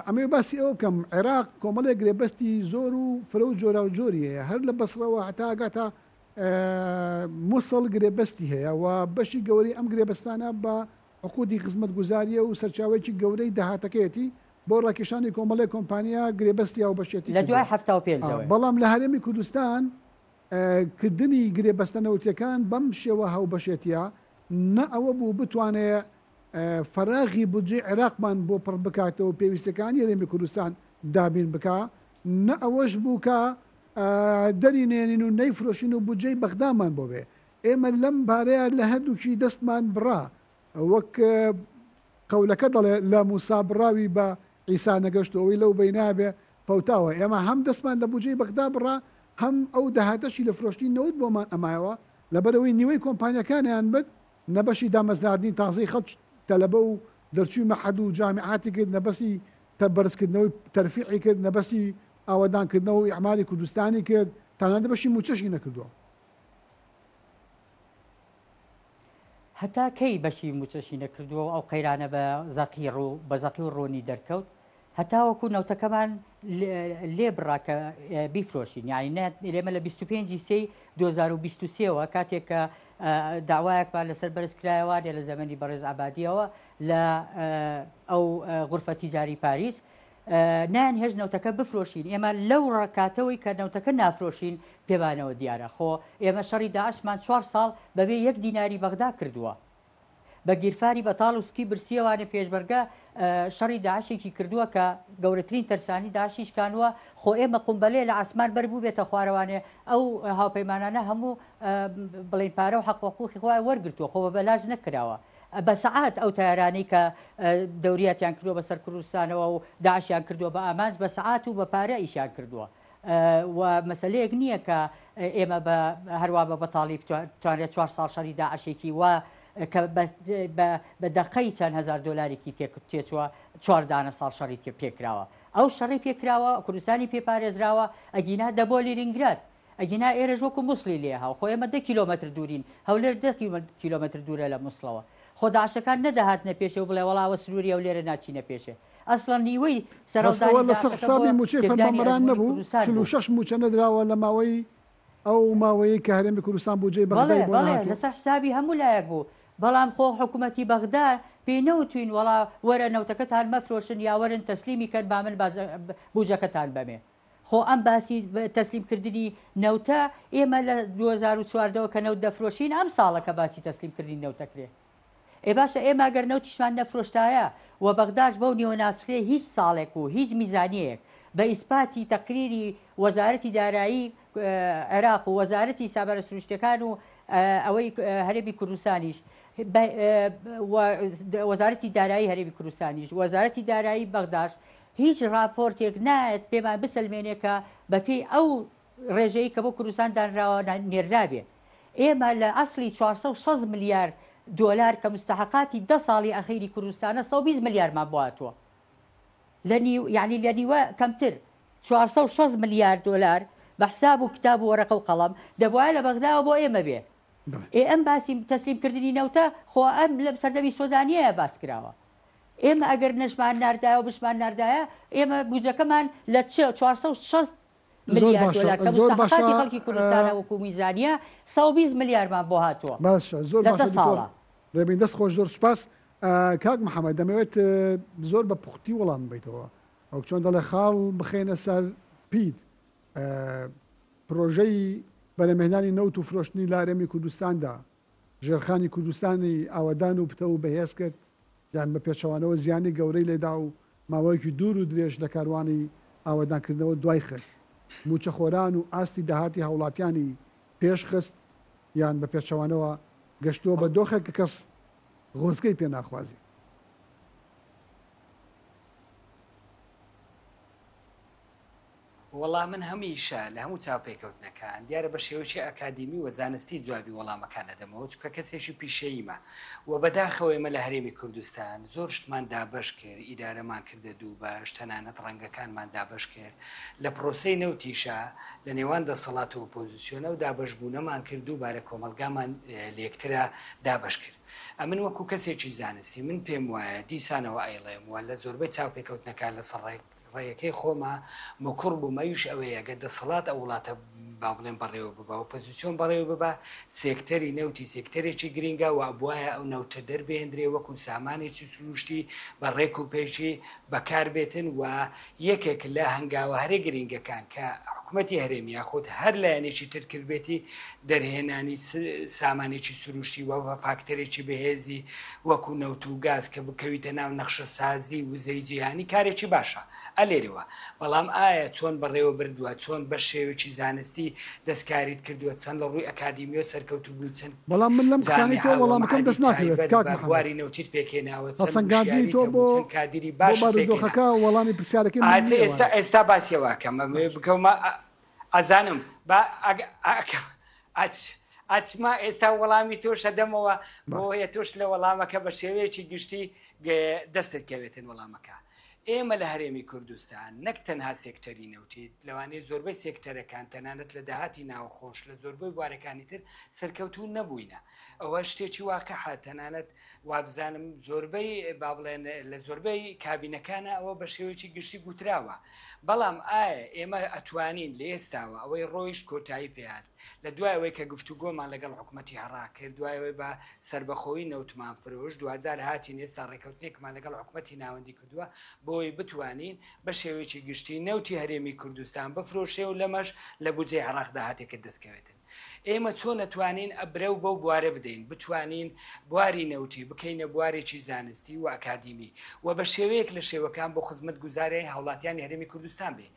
ئەمێ باسی ئەوە بکەم عێراق کۆمەڵێک گرێبەستی زۆر و فرە و جۆرا و جۆریەیە هەر لە بەسڕەوە هەتاگاتە مووسڵ گرێبەستی هەیە و بەشی گەوری ئەم گرێبەستانە بە عقودی خزمەت گوزاریە و سەرچاوێکی گەورەی داهاتەکەیەتی بۆ ڕاکێشانی کۆمەڵی کۆمپانیا گرێبەستی و بەشێتی لە دوای هەفتا و پێنج بەڵام لە هەرێمی کوردستان کردنی گرێبەستەنەوتیەکان بەم شێوە هاوبەشێتیە نە ئەوە بوو بتوانێت فەراغی بودجێ عێراقمان بۆ پڕ بکاتەوە پێویستەکانی هەرێمی کوردستان دابین بکە نە ئەوەش بوو کە دەرینێنین و نەیفرۆشین و بودجەی بەغدامان بۆ بێ ئێمە لەم بارەیە لە هەردووکی دەستمان بڕا وەک قەولەکە دەڵێ لە موسا بڕاوی بە ئیسا نەگەشتەوەی لەو بەینابێ پەوتاوە ئێمە هەم دەستمان لە بودجەی بەغدا بڕا هەم ئەو داهاتەشی لە فرۆشتی نەوت بۆمان ئەمایەوە لەبەرەوەی نیوەی کۆمپانیەکانیان بێت نەبەشی دامەزراردنی تازەی خەڵک تەلەبە و دەرچووی مەحەد و جامیعاتی کرد نەبەسی بەرزکردنەوەی تەرفیعی کرد نەبەسی ئاوەدانکردنەوە و ئەعمالی کوردستانی کرد تانان دەبەشی موچەشی نەکردووە هەتا کەی بەشی موچەشی نەکردووە ئەو قەیرانە بە زەقی و ڕۆنی دەرکەوت هەتا وەکو نەوتەکەمان لێ بڕاکە بیفرۆشین یعنی لێمە لە 25 سەی 2023ەوە کاتێک کە داوایەکمان لەسەر بەرزکرایەوە لە زەمەنی بەڕێز عەبادیەوە لە ئەو غورفە تیجاری پاریس نان هێز نەوتەکە بفرۆشین ئێمە لەو ڕکاتەوەی کە نەوتەکە نافرۆشین پێبانەوە دیارە خۆ ئێمە شەڕی داعشمان 4 ساڵ بەبێ 1 دیناری بەغدا کردووە بە گیرفاری بەتاڵ و سکی برسیەوانە پێشبەرگە شەڕی داعشێکی کردووە کە گەورەترین تەرسانی داعشیشکانوە خۆ ئێمە قومبەلێ لە ئاسمان بەربوو بێتە خوارەوانێ ئەو هاوپەیمانانە هەموو بڵێن پارە و حەقوقی خۆی وەرگرتووە خۆ بە بەلاژ نەکراوە بە سەعات ئەو تارانەی کە دەوریاتیان کردووە بەسەر کوردستانەوە و داعشیان کردووە بە ئامانج بە سەعات و بە پارە ئیشیان کردووە و مەسەلەیەک نییە کە ئێمە هەروە بە بەتاڵی توانێت 4 ساڵ شەڕی داعشێکی وە کە بە دەقەی چەند هزار دۆلارێکی تێچووە 4 ساڵ شەڕی پێکراوە ئەو شەڕی پێکراوە کوردستانی پێپارێزراوە ئەگینا دەبۆ لیرینگراد ئەگینا ئێرە ژۆک و مووسڵی لێ هاو خۆ ئێمە 10 کیلۆمەتر دوورین هەولێر 10 کیلۆمەتر دوورە لە مووسڵەوە خۆ داعشەکان نەدەهاتنە پێشێ و بڵێ وەڵاوە سرووریە و لێرە ناچینە پێشێ ئەسڵەن نیوەی سەرۆدانی لە سەحسابی موچێ فەرمانبەران نەبوو 46 موچە نەدراوە لە ماوەی ئەو ماوەیە کە هەرێمی کوردستان بودجەی بەغدای بۆ هاتووە لەسەر حسابی هەموو لایەک بوو بەڵام خۆ حکوومەتی بەغدا پێی نەوتوین وەڵا وەرە نەوتەکەتان مەفرۆشن یا وەرن تەسلیمی کەن با من بوجەکەتان بەمێ خۆ ئەم باسی تەسلیمکردنی نەوتە ئێمە لە 2014ەوە کە نەوت دەفرۆشین ئەم ساڵە کە باسی تەسلیمکردنی نەوتەکرێ ئێ باشە ئێمە گەر نەوتیشمان نەفرۆشتایە و بەغداش بەو نیۆناچێ هیچ ساڵێک و هیچ میزانەیەک بە ئیسپاتی تەقریری وەزارەتی دارایی عێراق و وەزارەتی سابارە سروشتەکان و ئەوەی هەرێمی کوردستانیش وەزارەتی دارایی هەرێمی کوردستانیش وەزارەتی دارایی بەغداش هیچ راپۆرتێک نایەت پێمان بسەلمێنێکە بە پێی ئەو ڕێژەی کە بۆ کوردستان دانراوە نێرابێ. ئێمە لە ئەسلی 460 ملیار دۆلار کە مستحقاتی 10 ساڵی ئەخیری کوردستانە 120 ملیارمان بواتوە یعنی لە نیوە کەمتر 460 ملیار دۆلار بە حساب و کتاب و وەرەقە و قەڵەم دەبواە لە بەغداوە بۆ ئێمە بێ. ئەم باسی تەسلیمکردنی نەوتە خۆ ئەم لە سەردەمی سۆدانیەیە باس کراوە. ئێمە ئەگەر نەشمان ناردایە و بشمان ناردایە ئێمە بودجەکەمان لە 460 ملیار دۆلار کە مستحقاتی خەڵکی کوردستانە وەکو میزانیە 120 ملیارمان بۆ هاتووە. باشە زۆر باشە ڕێبین دەست خۆش زۆر سپاس. کاک محەممەد دەمەوێت زۆر بە پوختی وەڵام بیتەوە ئەو چۆن دەڵێ خاڵ بخێنە سەر پید پرۆژەی بەرەمهێنانی نەوت و فرۆشتنی لە هەرێمی کوردستاندا ژێرخانی کوردستانی ئاوەدان و پتە و بەهێز کرد یان بە پێچەوانەوە زیانی گەورەی لێدا و ماوەیەکی دوور و درێژ لە کاروانی ئاوەدانکردنەوە دوای خست موچەخۆران و ئاستی داهاتی هاوڵاتیانی پێش خست یان بە پێچەوانەوە گەشتووە بە دۆخێک کە کەس غۆزگەی پێ ناخوازی. وەڵام من هەمیشە لە هەموو چاوپێکەوتنەکان دیارە بە شێوەیەکی ئەکادمی و زانستی جوابی وەڵامەکانە دەمەوە چکە کەسێکی پیشەیمە و بەداخەوە ئێمە لە هەرێمی کوردستان زۆر شتمان دابەش کرد ئیدارەمان کردە دوو باش تەنانەت ڕەنگەکانمان دابەش کرد لە پرۆسەی نەوتیشە لە نێوان دەسەڵات و ئۆپۆزیسیۆنە و دابەشبوونەمان کرد و بارە کۆمەلگامان لێکترە دابەش کرد. ئەمن وەکو کەسێکی زانستی من پێم وایە دیسانەوە ئایڵێم وە لە زۆربەی چاوپێکەوتنەکان لە سەرڕێک ڕێیەکەی خۆمە مەکوڕ بوو مەویش ئەوەیە گە دەسەڵات ئەو وڵاتە با بڵێن بەڕێوە ببە و پۆزیسیۆن بەڕێوە ببە سێکتەری نەوتی سێکتەرێکی گرنگە و بواە ئەو نەوتە دەربێنرێ وەکو سامانێکی سروشتی بە ڕێک و پێشی بەکار بێتن و یەکێک لە هەنگاوە هەرێ گرنگەکان کە حکوومەتی هەرێمی یاخود هەر لایەنێکی تر کردبێتی دەرهێنانی سامانێکی سروشتی و فاکتەرێکی بەهێزی وەکو نەوت و گاز کە بکەویتە ناو نەخشە سازی وزەی جیهانی کارێکی باشە ئەلێرەوە. بەڵام ئایا چۆن بەڕێوە بردووە چۆن بە شێوێکی زانستی دەستکاریت کردووە چەند لە ڕووی ئەکادیمیۆ سەرکەوتو بوو چەند بەڵام من لەم قسانی تۆ وەڵامەکەم دەست ناکەوێت کاک بواری نەوتیت پێکێناوە سەنگاندنی تۆ بۆ کادیری باش دۆخەکە وەڵامی پرسیارەکەی ئێستا باسیەوەکەم بکەومە ئەزانم ئەچما ئێستا وەڵامی تۆشە دەمەوە بۆیە تۆش لە وەڵامەکە بە شێوەیەکی گشتی دەستت کەوێتن وەڵامەکە. ئێمە لە هەرێمی کوردستان نەک تەنها سێکتەری نەوتیت لەوانەیە زۆربەی سێکتەرەکان تەنانەت لە داهاتی ناوخۆش لە زۆربەی بوارەکانی تر سەرکەوتون نەبووینە. ئەوە شتێکی واقعە تەنانەت وابزانم زۆربەی با بڵێن لە زۆربەی کابینەکانە ئەوە بە شێوەیەکی گشتی گوتراوە. بەڵام ئایا ئێمە ئەتوانین لە ئێستاوە ئەوەی ڕۆیش کۆتایی پێیان لە دوایەوەی کە گفتوگۆمان لەگەڵ حکوومەتی هەڕا کرد دوایەوەی بە سربەخۆی نەوتمان فرۆش دوجار هاتین ئێستا ڕێکەوتنێکمان لەگەڵ حکوومەتی ناوەندی کردووە بۆی بتوانین بە شێوەیەکی گشتی نەوتی هەرێمی کوردستان بفرۆشێ و لەمەش لە بودجێ عێراقدا هاتێکت دەستکەوێتن. ئێمە چۆن نەتوانین ئەبرە و بەو بوارە بدەین بتوانین بواری نەوتی بکەینە بوارێکی زانستی و ئەکادیمی و بە شێوەیەک لە شێوەکان بۆ خزمەت گوزارەی هاوڵاتیانی هەرێمی کوردستان بێ.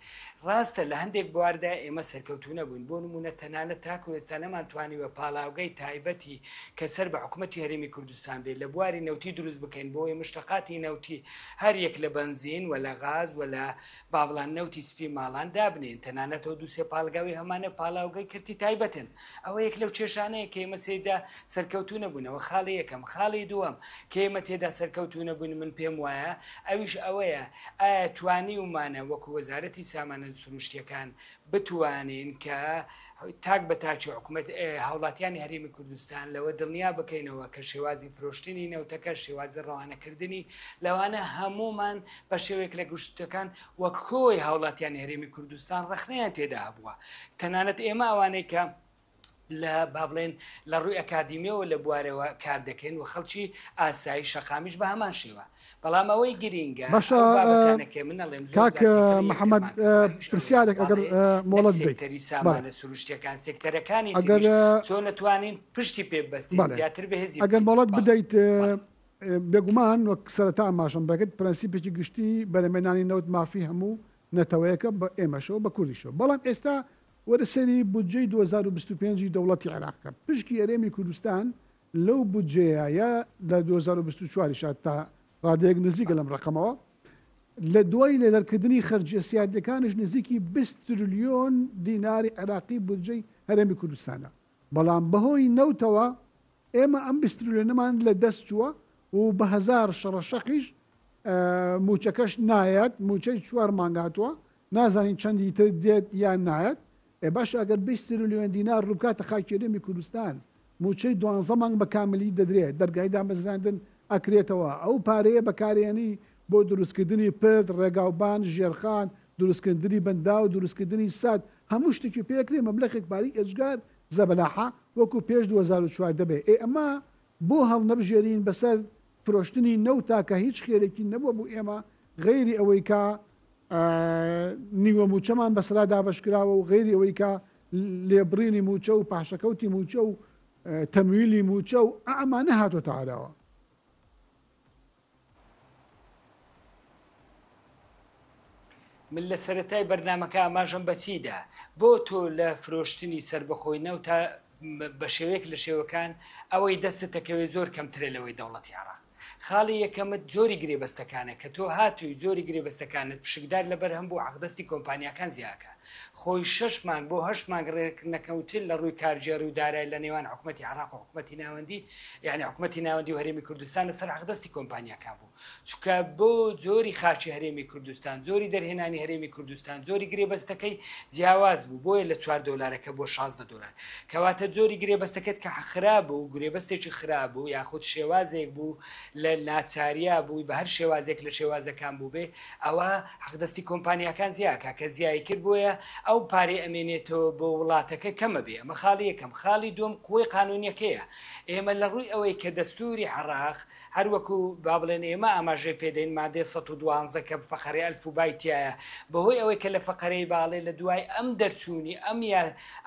ڕاستە لە هەندێک بواردا ئێمە سەرکەوتو نەبووین بۆ نمونە تەنانەت تاکو ئێستا نەمانتوانی بە پاڵاوگەی تایبەتی کە سەر بە حکوومەتی هەرێمی کوردستان بێت لە بواری نەوتی دروست بکەین بۆی مشتەقاتی نەوتی هەر یەک لە بنزین و لە غاز و لە بابڵان نەوتی سپی ماڵان دابنین تەنانەتەوە دووسێ پاڵگاوی هەمانە پاڵاوگەی کردی تایبەتن. ئەوە یەک لەو کێشانەیە کە ئێمە سێدا سەرکەوتو نەبوونەوە خاڵی یەکەم. خاڵی دووەم کە ئێمە تێدا سەرکەوتو نەبوون من پێم وایە ئەویش ئەوەیە ئایا توانی ومانە وەکو وەزارەتی سامانە سروشتیەکان بتوانین کە تاک بە تاچی حکوومەت هاوڵاتیانی هەرێمی کوردستان لەوە دڵنیا بکەینەوە کە شێوازی فرۆشتنی نەوتەکە شێوازی ڕەوانەکردنی لەوانە هەمومان بە شێوەیەک لە گشتەکان وەک کۆی هاوڵاتیانی هەرێمی کوردستان ڕەخنەیان تێدا هەبووە. تەنانەت ئێمە ئەوانەی کە لە بابڵێن لە ڕووی ئەکادیمیەوە لە بوارەوە کار دەکەین و خەڵکی ئاسایی شەقامیش بە هەمان شێوە. بەڵام ئەوەی گرینگە بابەتانەکە من ئەڵێم کاک محەممەد پرسیارێک ئەگەر مۆڵەت سێکتەری سامانە سروشتیەکان سێکتەرەکانی چۆن نتوانین پشتی پێ بەستین زیاتر بەهێزی ئەگەر مۆڵەت بدەیت بێگومان وەک سەرەتا ئاماژەم بەکەت پرەنسیپێکی گشتی بەرەمێنانی نەوت مافی هەموو نەتەوەیەکە بە ئێمەشەوە بە کوردیشەوە بەڵام ئێستا وەرەسەری بودجەی 2025 دەوڵەتی عێراقەکە پشکی هەرێمی کوردستان لەو بودجەیە یا لە 2024 تا ڕادەیەک نزیکە لەم ڕقەمەوە لە دوای لێدەرکردنی خەرجیە سیادەکانش نزیکی 20 تریلیۆن دیناری عێراقی بودجەی هەرێمی کوردستانە بەڵام بەهۆی نەوتەوە ئێمە ئەم 20 تریلیۆنەمان لە دەست چووە و بە هزار شەڕەشەقیش موچەکەش نایەت موچەی 4 مانگاتوە نازانین چەندی تر دێت یان نایەت باش ئەگەر 20 تریلیۆن دینار ڕووکاتە خاکی هەرێمی کوردستان موچەی 12 مانگ بە کاملی دەدرێت دەرگای دامەزراندن ئەکرێتەوە ئەو پارەیە بەکارێنی بۆ دروستکردنی پرد ڕێگاوبان ژێرخان دروستکردنی بەندا و دروستکردنی ساد هەموو شتێکی پێکرێ مەبلەخێک پاری ئێجگار زەبەلاحە وەکو پێش 2004 دەبێ ئەمە بۆ هەڵ نەبژێرین بەسەر فرۆشتنی نەوتا کە هیچ خێرێکی نەبووە بوو ئێمە غەیری ئەوەی کە نیوە موچەمان بەسرا دابشکراوە و غەیری ئەوەی کە لێبڕینی موچە و پاشەکەوتی موچە و تەمویلی موچە و ئەمانە هاتۆتە ئاراوە من لە سەرەتای بەرنامەکە ئاماژەم بەچیدا بۆ تۆ لە فرۆشتنی سربەخۆی نەوتە بە شێوەیەک لە شێوەکان ئەوەی دەستت دەکەوێت زۆر کەمترە لەوەی دەوڵەتی عێراق خاڵی یەکەمت جۆری گرێبەستەکانە کە تۆ هاتووی جۆری گرێبەستەکانت پشکدار لەبەر هەم بۆ عەقدەستی کۆمپانیاکان زیاکە خۆی 6 مانگ بۆ 8 مانگ ڕێنەکەوتن لە ڕووی کارژێر و دارایی لە نێوان حکوومەتی عێراق و حکوومەتی ناوەندی یعنی حکوومەتی ناوەندی و هەرێمی کوردستان لەسەر عەقدەستی کۆمپانیاکان بوو چونکە بۆ جۆری خاچی هەرێمی کوردستان جۆری دەرهێنانی هەرێمی کوردستان جۆری گرێبەستەکەی جیاواز بوو بۆیە لە 4 دۆلارەکە بۆ 16 دۆلار کەواتە جۆری گرێبەستەکەت کە خراپ بوو گرێبەستێکی خراپ بوو یاخود شێوازێک بوو لە ناچاریا بووی بە هەر شێوازێک لە شێوازەکان بوو بێ ئەوە عەقدەستی کۆمپانیاکان زیاکە کە زیایی کرد بۆیە ئەو پارەی ئەمێنێتەوە بۆ وڵاتەکە کەمە بێ ئەمە خاڵی یەکەم خاڵی دوم قوی قانونیەکەیە ئێمە لە ڕووی ئەوەی کە دەستوری عێراق هەروەکو با بڵێن ئێمە ئاماژەی پێدەین مادەی 112 کە فەقەرەی ئەلفوبایتیایە بەهۆی ئەوەی کە لە فەقەرەی باڵێ لە دوای ئەم دەرچوونی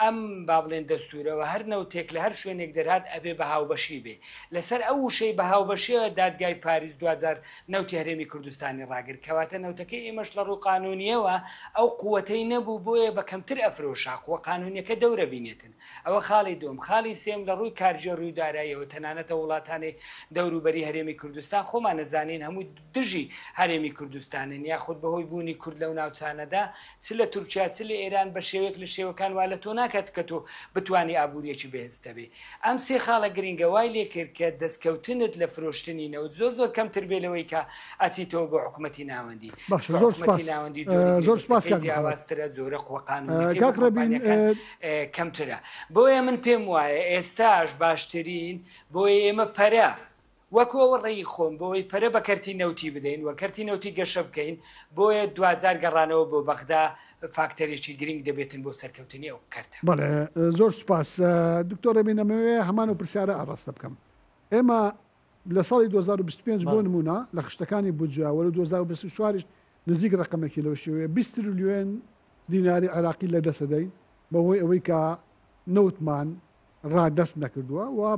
ئەم با بڵێن دەستورەوە هەر نەوتێک لە هەر شوێنێک دەرهات ئەبێ بە هاوبەشی بێ لەسەر ئەو وشەی بە هاوبەشیەوە دادگای پاریس 2000 نەوتی هەرێمی کوردستانی ڕاگرت کەواتە نەوتەکەی ئێمەش لە ڕوو قانونیەوە ئەو قووەتەی نەبوو بۆیە بە کەمتر ئەفرۆشا قووە قانونیەکە دەورە بینێتن ئەوە خاڵی دوم خاڵی سێم لە ڕووی کارژێر ڕووی داراییەوە تەنانەتە وڵاتانی دەوروبەری هەرێمی کوردستان خۆمان نەزانین هەموو دژی هەرێمی کوردستانن یاخود بەهۆی بوونی کورد لەو ناوچانەدا چ لە تورکیا چ لە ئێران بە شێوەیەک لە شێوەکان وا لە تۆ ناکات کە تۆ بتوانی ئابووریەکی بەهێزتە بێ ئەم سێ خاڵە گرنگە وای لێ کرد کە دەستکەوتنت لە فرۆشتنی نەوت زۆر کەمتر بێ لەوەی کە ئەچیتەوە بۆ حکوومەتی ناوەندی زۆر سپاس جیاوازترە جۆرە قووە قانونی کەمترە بۆیە من پێم وایە ئێستاش باشترین بۆیە ئێمە پەرە وەکو ئەوە ڕێی خۆم بۆی پەرە بە کەرتی نەوتی بدەین و کەرتی نەوتی گەشە بکەین بۆیە 2000 گەڕانەوە بۆ بەغدا فاکتەرێکی گرنگ دەبێتن بۆ سەرکەوتنی ئەو کەرتە بەڵێ زۆر سپاس دکتۆرە بینەمەوێ هەمان و پرسیارە ئاڕاستە بکەم ئێمە لە ساڵی 2025 بۆ نمونە لە خشتەکانی بودجەوە لە 2024 نزیک ڕقەمێکی لەو شێوەیە 20 تریلیۆن دیناری عێراقی لە دەسەدەین بەهۆی ئەوەی کە نەوتمان ڕادەست نەکردووە و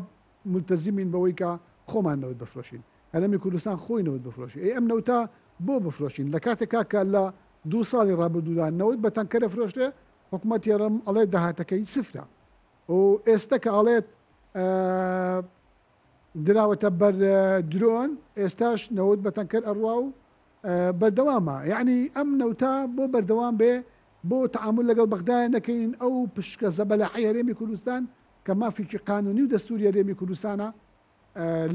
ملتەزیمین بەوەی کە خۆمان نەوت بفرۆشین هەرێمی کوردستان خۆی نەوت بفرۆشی ئەم نەوتە بۆ بفرۆشین لە کاتێکا کە لە 2 ساڵی ڕابردوودا نەوت بە تەنکەرە فرۆشتێ حکوومەت یێڕەم ئەڵێ داهاتەکەی سفرە و ئێستا کە ئەڵێت دراوەتە بەر درۆن ئێستاش نەوت بە تەنکەر ئەڕوا و بەردەوامە یعنی ئەم نەوتە بۆ بەردەوام بێ بۆ تعامل لەگەڵ بەغدایە نەکەین ئەو پشکە زەبەلاحی هەرێمی کوردستان کە مافێکی قانونی و دەستوری هەرێمی کوردستانە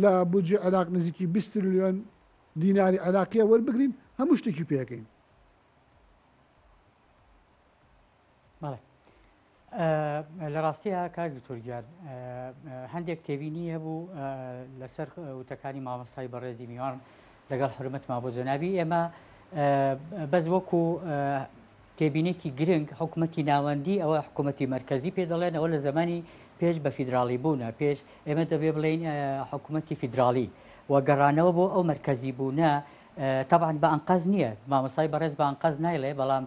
لە بودجێ عێراق نزیکی 20 تریلیۆن دیناری عێراقیە وەربگرین هەموو شتێکی پێەکەین لە ڕاستیە کاک دکتۆر هەندێک تێبینی هەبوو لەسەر وتەکانی مامۆستای بەڕێزی میوان لەگەڵ حرمەتمان بۆ جەنابی ئێمە بەس وەکو تێبینێکی گرنگ حکوومەتی ناوەندی ئەوە حکوومەتی مرکزی پێ دەڵێن ئەوە لە زمانی پێش بە فیدراڵی بوونە پێش ئێمە دەبێ بڵین حکوومەتی فیدراڵی وەگەڕانەوە بۆ ئەو مرکزی بوونە طبعا بە ئەنقەز نییە مامۆستای بەڕێز بە ئەنقەز نایڵێ بەڵام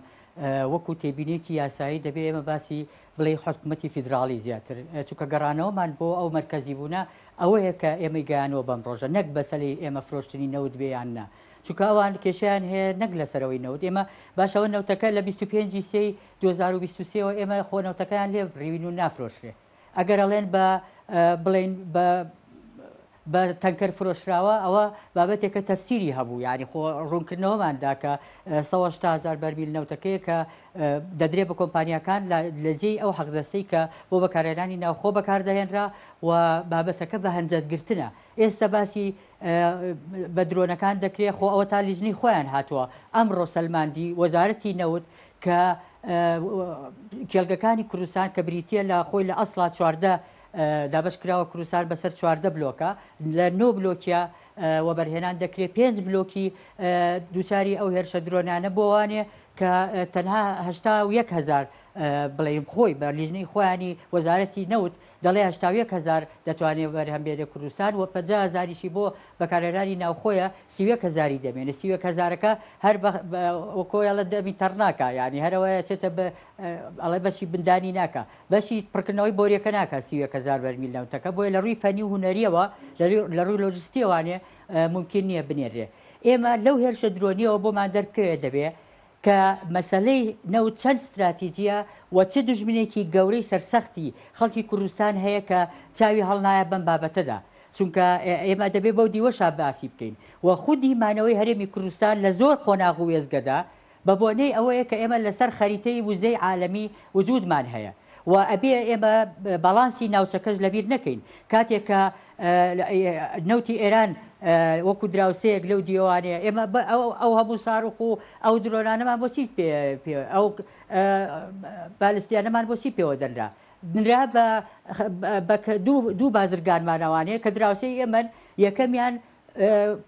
وەکو تێبینێکی یاسایی دەبێ ئێمە باسی بڵێ حکوومەتی فیدراڵی زیاتر چونکە گەڕانەوەمان بۆ ئەو مەرکەزی بوونە ئەوەیە کە ئێمە گەیانەوە بەم ڕۆژە نەک بەسەری ئێمە فرۆشتنی نەوت بێیان نا چونکە ئەوان کێشیان هەیە نەک لەسەرەوەی نەوت ئێمە باشەوە نەوتەکە لە 25 سی 2023 ئێمە خۆنەوتەکان لێ ڕیوین و نافرۆشرێ ئەگەر ئەڵێن بە بڵێن بە تەنکەر فرۆشراوە ئەوە بابەتێکە تەفسیری هەبوو یعنی خۆ ڕوونکردنەوەماندا کە 100,000 بەرمیل نەوتەکەی کە دەدرێت بە کۆمپانیەکان لە جێی ئەو حەقدەستەی کە بۆ بەکارهێنانی ناوخۆ بەکاردەهێنرا و بابەتەکە بە هەنجەتگرتنە ئێستا باسی بە درۆنەکان دەکرێت خۆ ئەوە تا لیژنی خۆیان هاتووە ئەمڕۆ سەلماندی وەزارەتی نەوت کە کێلگەکانی کوردستان کە بریتە لە خۆی لە ئەسڵا 14 دابش کراوە کوردستان بەسەر 14 بلۆکە لە 9 بلۆکیە وەبەرهێنان دەکرێت 5 بلۆکی دووچاری ئەو هێرشە درۆنانە بۆوانێ کە تەنها 1,000 بڵێم خۆی بە لیژنەی خۆیانی وەزارەتی نەوت دەڵێ 1,000 دەتوانێت بەرهەمبێرە کوردستان و 50,000ی بۆ بەکارهێنانی ناوخۆیە 30,000 دەمێنێت 30,000ەکە هەر وەکۆیڵە دەمی تەڕناکە یعنی هەرەوەی چێتە ئەڵێ بەشی بندانی ناکە بەشی پڕکردنەوەی بۆریەکە ناکە 30,000 بەرمیل نەوتەکە بۆیە لە ڕووی فەنی و هونەریەوە لە ڕووی لۆجستیەوانێ ممکن نییە بنێرێ ئێمە لەو هێرشە درۆنیەوە بۆمان دەرکەوێ دەبێ کە مەسلەی نەوت چەند استراتیجیە و چه دژمنێکی گەورەی سەرسەختی خەڵکی کوردستان هەیە کە چاوی هەڵنایە بەم بابەتەدا چونکە ئێمە دەبێت بەو دیوەشا باسی بکەین و خودی مانەوەی هەرێمی کوردستان لە زۆر قۆناغ و وێزگەدا بە بۆنەی ئەوەیە کە ئێمە لەسەر خەریتەی وزەی عالەمی وجودمان هەیە و ئەبێ ئێمە باڵانسی ناوچەکەش لەبیر نەکەین کاتێک کە نەوتی ئێران وەکو دراوسەیەک لەو دیوانەیە ئێمە ئەو هەموو ساڕوق و ئەو درۆنانەمان بۆچی ئەو بالستیانەمان بۆچی پێوە دەنرا دنرا بە دوو بازرگانمانەوانەیە کە دراوسەی ئێمە یەکەمیان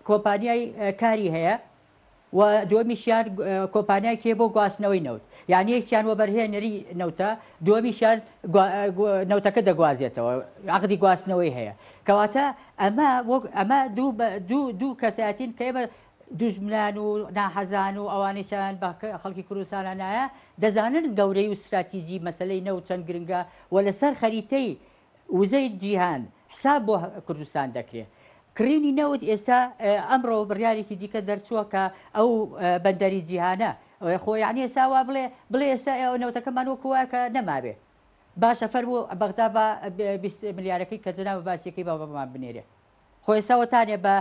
کۆمپانیای کاری هەیە و دووەمیشیان کۆمپانیای کێ بۆ گواستنەوەی نەوت یعنی یەکیان وەبەرهێنەری نەوتە دووەمیشیان نەوتەکە دەگوازێتەوە عقدی گواستنەوەی هەیە کەواتە ئەمە دوو کەسایەتین کە ئێمە دوژمنان و ناحەزان و ئەوانەیان بە خەڵکی کوردستانە نایە دەزانن گەورەی و استراتیجی مەسلەی نەوت چەند گرنگە و لەسەر خەریتەی وزەی جیهان حساب بۆ کوردستان دەکرێت کڕینی نەوت ئێستا ئەمڕۆ بڕیارێکی دیکە دەرچووە کە ئەو بەندەری جیهانە خۆ یعنی ئێستاوا بڵێ ئێستا ئێوە نەوتەکەمان وەکووە کە نەمابێ باشە فەرموو بەغدا بە 20 ملیارەکەی کە جەناب باسیەکەی بەمان بنێرێ خۆ ئێستاوەتانێ بە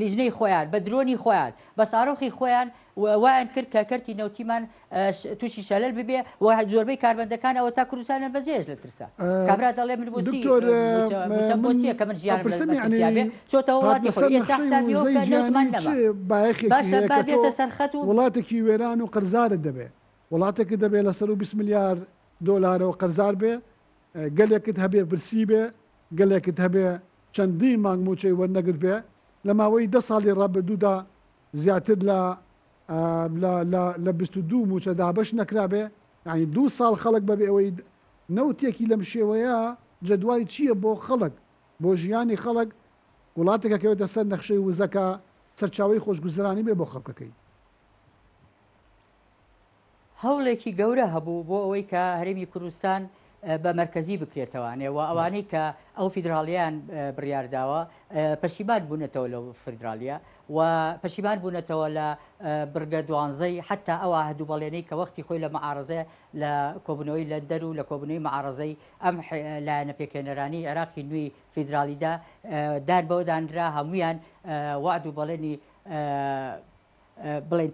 لیژنەی خۆیان بە درۆنی خۆیان بە ساڕۆخی خۆیان وایان کرد کە کەرتی نەوتیمان تووشی شەلەل ببێ و زۆربەی کاربەندەکان ئەوە تا کوردستانە بەجێش لە ترسا کابرا دەڵێ من بۆچیە کە من ژیانم چۆتەوە ئێستا باشە بابێتە سەرخەت و وڵاتێکی وێران و قەرزارت دەبێ وڵاتێکی دەبێت لە 120 میلیارد دۆلارەوە قەرزار بێ گەلێکت هەبێ برسی بێ گەلێکت هەبێ چەندین مانگ موچەی وەرنەگرت بێ لە ماوەی 10 ساڵی ڕابردوودا زیاتر لە 22 موچە دابش نەکرابێ یعنی 2 ساڵ خەڵک بەبێ ئەوەی نەوتێکی لەم شێوەیە جەدوای چییە بۆ خەڵک بۆ ژیانی خەڵک وڵاتێکە کەوێتە سەر نەخشەی وزەکە سەرچاوی خۆشگوزرانی بێ بۆ خەڵکەکەی هەوڵێکی گەورە هەبوو بۆ ئەوەی کە هەرێمی کوردستان بە مەرکەزی بکرێتەوانێ و ئەوانەی کە ئەو فیدراالیان بڕیارداوە پەشیمان بوونەتەوە لەو فیدراالیا و پەشیمان بوونەتەوە لە بڕگە دوانزەی حتا ئەو هەدوو بەڵێنەی کە وەختی خۆی لە مەعارەزەیە لە کۆبنەوەی لەندەر و لە کۆبنەوەی مەعارەزەی ئەم لایەنە پێکێنەرانی عێراقی نوێی فیدراالیدا دان بەوە دانرا هەمویان وعد و بەڵێنی بڵێن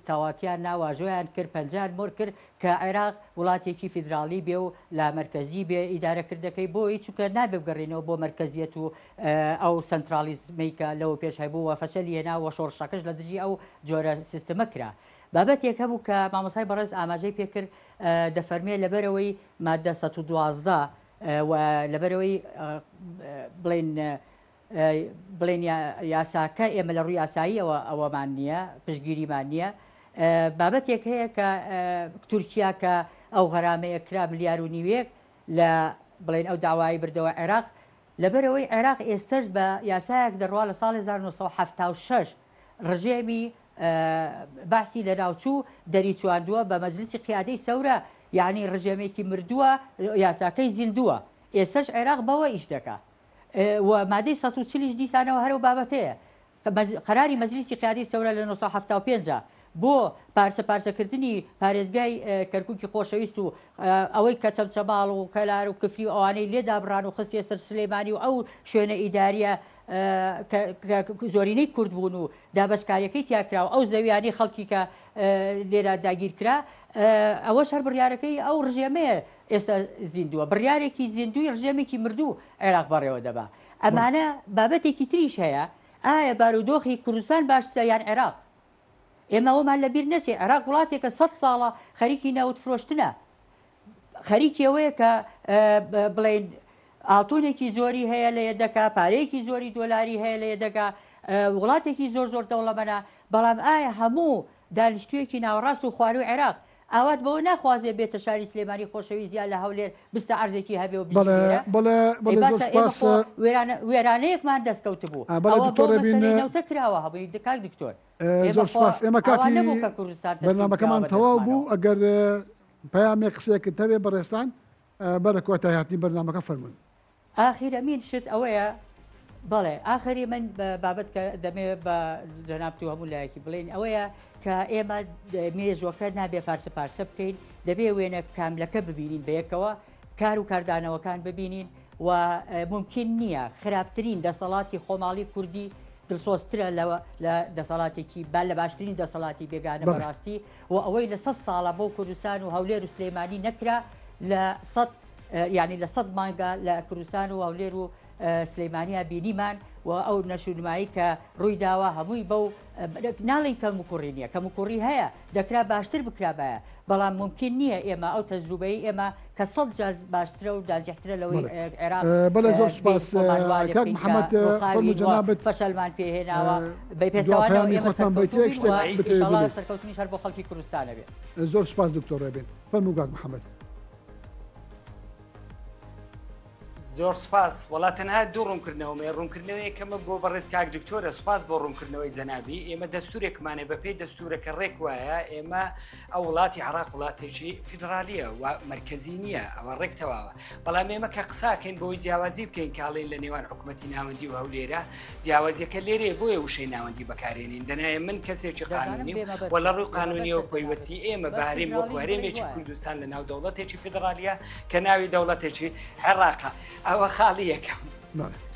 تەواتیان ناواژۆیان کرد پەنجان مۆر کرد کە عێراق وڵاتێکی فیدراالی بێ و لا مەرکەزی بێ ئیدارەکردەکەی بۆی چونکە نابێ بگەڕێنەوە بۆ مەرکەزیەت و ئەو سنترالیزمیکە لەوە پێش هەبوو و فەشەلی هێناوە شۆڕشەکەش لە دژی ئەو جۆرە سیستەمە کرا بابەتێک هەبوو کە مامۆسای بەڕێز ئاماژەی پێکرد دەفەرمێ لەبەرەوەی مادە 112 و لەبەرەوەی بڵێن یاساکە ئێمە لە ڕووی یاساییەوە ئەوەمان نییە پشتگیریمان نییە بابەتێک هەیە کە تورکیا کە ئەو غەرامەیە کرا ملیار و نیوێک لە بڵێن ئەو داوای بردەوە عێراق لەبەرەوەی عێراق ئێستش بە یاسایەک دەڕوا لە ساڵی 1976 ڕژێمی باسی لە ناوچوو دەریچواندووە بە مەجلیسی قیادەی سەورە یعنی ڕژێمێکی مردووە یاساکەی زیندووە ئێسش عێراق بەوە ئیش دەکات و مادەی 140 دیسانەوە هەرو بابەتەیە قەراری مەجلیسی قیادی سەورە لە 1975 بۆ پارچەکردنی پارێزگای کەرکووکی خۆشەویست و ئەوەی کە چەمچەماڵ و کەلار و کفری و ئەوانەی لێدابڕان و خستی سەر سلێمانی و ئەو شوێنە ئیداریە زۆرینەی کورد بوون و دابەشکاریەکەی تیاکراوە ئەو زەویانی خەڵکی کە لێرە داگیرکرا ئەوەش هەر بڕیارەکەی ئەو ڕژێمەیە ئێستا زیندووە بڕیارێکی زیندوی ڕژێمێکی مردوو عێراق بەڕێوە دەبا ئەمانە بابەتێکی تریش هەیە ئایا بارودۆخی کوردستان باشترە یان عێراق ئێمە ئەومان لەبیر نەچێ عێراق وڵاتێکە 100 ساڵە خەریکی ناوت فرۆشتنە خەریکی ئەوەیە کە بڵێن ئاڵتونێکی زۆری هەیە لە یەدەکا پارەیەکی زۆری دۆلاری هەیە لە یەدەکا وڵاتێکی زۆر دەوڵەمەنە بەڵام ئایا هەموو دانیشتوویەکی ناوەڕاست و خواروی عێراق ئاوات بەوە ناخوازێ بێتە شاری سلێمانی خۆشەویست زیاد لە هەولێر بستە عەرزێکی هەبێ و وێرانەیەکمان دەستکەوت بوو نەوتە کراوە هەبووی دکاک دکتۆر زۆر سپاس ئێمە کاتی بەرنامەکەمان تەواو بوو ئەگەر پەیامێک قسەیەکت هەبێ بەڕێستان بەرە کۆتاییاتی بەرنامەکە فەرمون ئاخیرەمین شت ئەوەیە بەڵێ ئاخری من بابەت کە دەمێ بە جەنابتو هەموو لایەکی بڵێن ئەوەیە کە ئێمە مێژوەکە نابێ پارچە پارچە بکەین دەبێ وێنە کاملەکە ببینین بەیەکەوە کار و کاردانەوەکان ببینین و ممکن نییە خراپترین دەسەڵاتی خۆماڵی کوردی دڵسۆزترە لە دەسەڵاتێکی لە باشترین دەسەڵاتی بێگانە بەڕاستی و ئەوەی لە 100 ساڵە بۆ کوردستان و هەولێر و سلێمانی نەکرا لە 100 ینی لە 100 مانگە لە کوردستان و هەولێر و سلەیمانیا بینیمان و ئەو نەشونمایی کە ڕووی داوە هەمووی بەو ناڵین کەم و کوڕی نییە کەم و کوڕی هەیە دەکرا باشتر بکرابایە بەڵام ممکن نییە ئێمە ئەو تەجروبەی ئێمە کە 100 جار باشترە و داجەحترە لەوەی عێراق بەڵێ زۆر سپاس کاک محەممەد فەرموو جەنابەت فەشەلمان پێهێناوە بە پێچەوانەوە ئێمە سەرکەوتنیش هەر بۆ خەڵکی کوردستانە بێت زۆر سپاس دکتۆر ڕێبێن فەرموو کاک محەممەد زۆر سپاس وڵات تەنها دوو ڕوونکردنەوەمێ ڕوونکردنەوەی کەمە بۆ بەڕێز کاک دکتۆرە سپاس بۆ ڕوونکردنەوەی جەنابی ئێمە دەستورێکمانێ بەپێی دەستورەکە ڕێک وایە ئێمە ئەو وڵاتی عێراق وڵاتێکی فیدرالیە و مرکزی نییە ئەوە ڕێک تەواوە بەڵام ئێمە کە قساکەین بۆی جیاوازی بکەین کاڵین لە نێوان حکوومەتی ناوەندی و هەولێرە جیاوازیەکە لێرێ بۆیە وشەی ناوەندی بەکارێنین دەنایە من کەسێکی قانونی و لە ڕووی قانونیەوە پەیوەستی ئێمە بەهریم وەکو هەرێمێکی کوردستان لە ناو دەوڵەتێکی فیدرالیە کە ناوی دەوڵەتێکی عێراقە ئەوە خاڵی یەکەم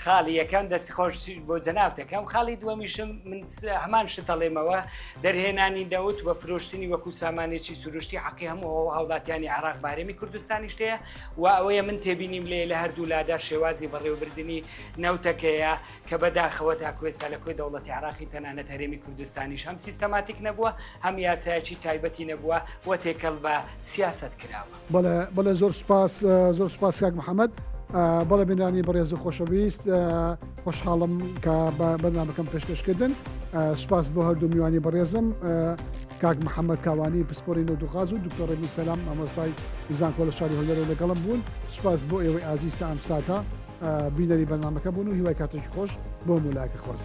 خاڵی یەکەم دەستی خۆش بۆ جەنابتەکەم خاڵی دووەمیشم من هەمان شتەڵێمەوە دەرهێنانی دەوت بە فرۆشتنی وەکو سامانێکی سروشتی حەقی هەموو هاوڵاتیانی عێراق بارەمی کوردستانیش هەیە و ئەوەیە من تێبینیم لێ لە هەردوو لادا شێوازی بەڕێوەبردننی نەوتەکەیە کە بەداخەوە تاکوێستا لە کۆی دەوڵەتی عێراقی تەنانەت هەرێمی کوردستانیش هەم سیستەماتیک نەبووە هەم یاسایەکی تایبەتی نەبووە و تێکەڵ بە سیاست کراوە بەڵێ زۆر سپاس کاک محەممەد بەڵێ بینانی بەڕێز و خۆشەویست خۆشحاڵم کە بەرنامەکەم پێشکەشکردن سوپاس بۆ هەردوو میوانی بەڕێزم کاک محەممەد کاوانی پسپۆری نەودوخاز و دکتۆر میسەلام ئامۆستای زانکۆ لە شاری هەولێر لەگەڵم بوون سوپاس بۆ ئێوەی ئازیز تا ئەم ساتە بینەری بەرنامەکە بوون و هیوای کاتێکی خۆش بۆ مولایەکە خۆز.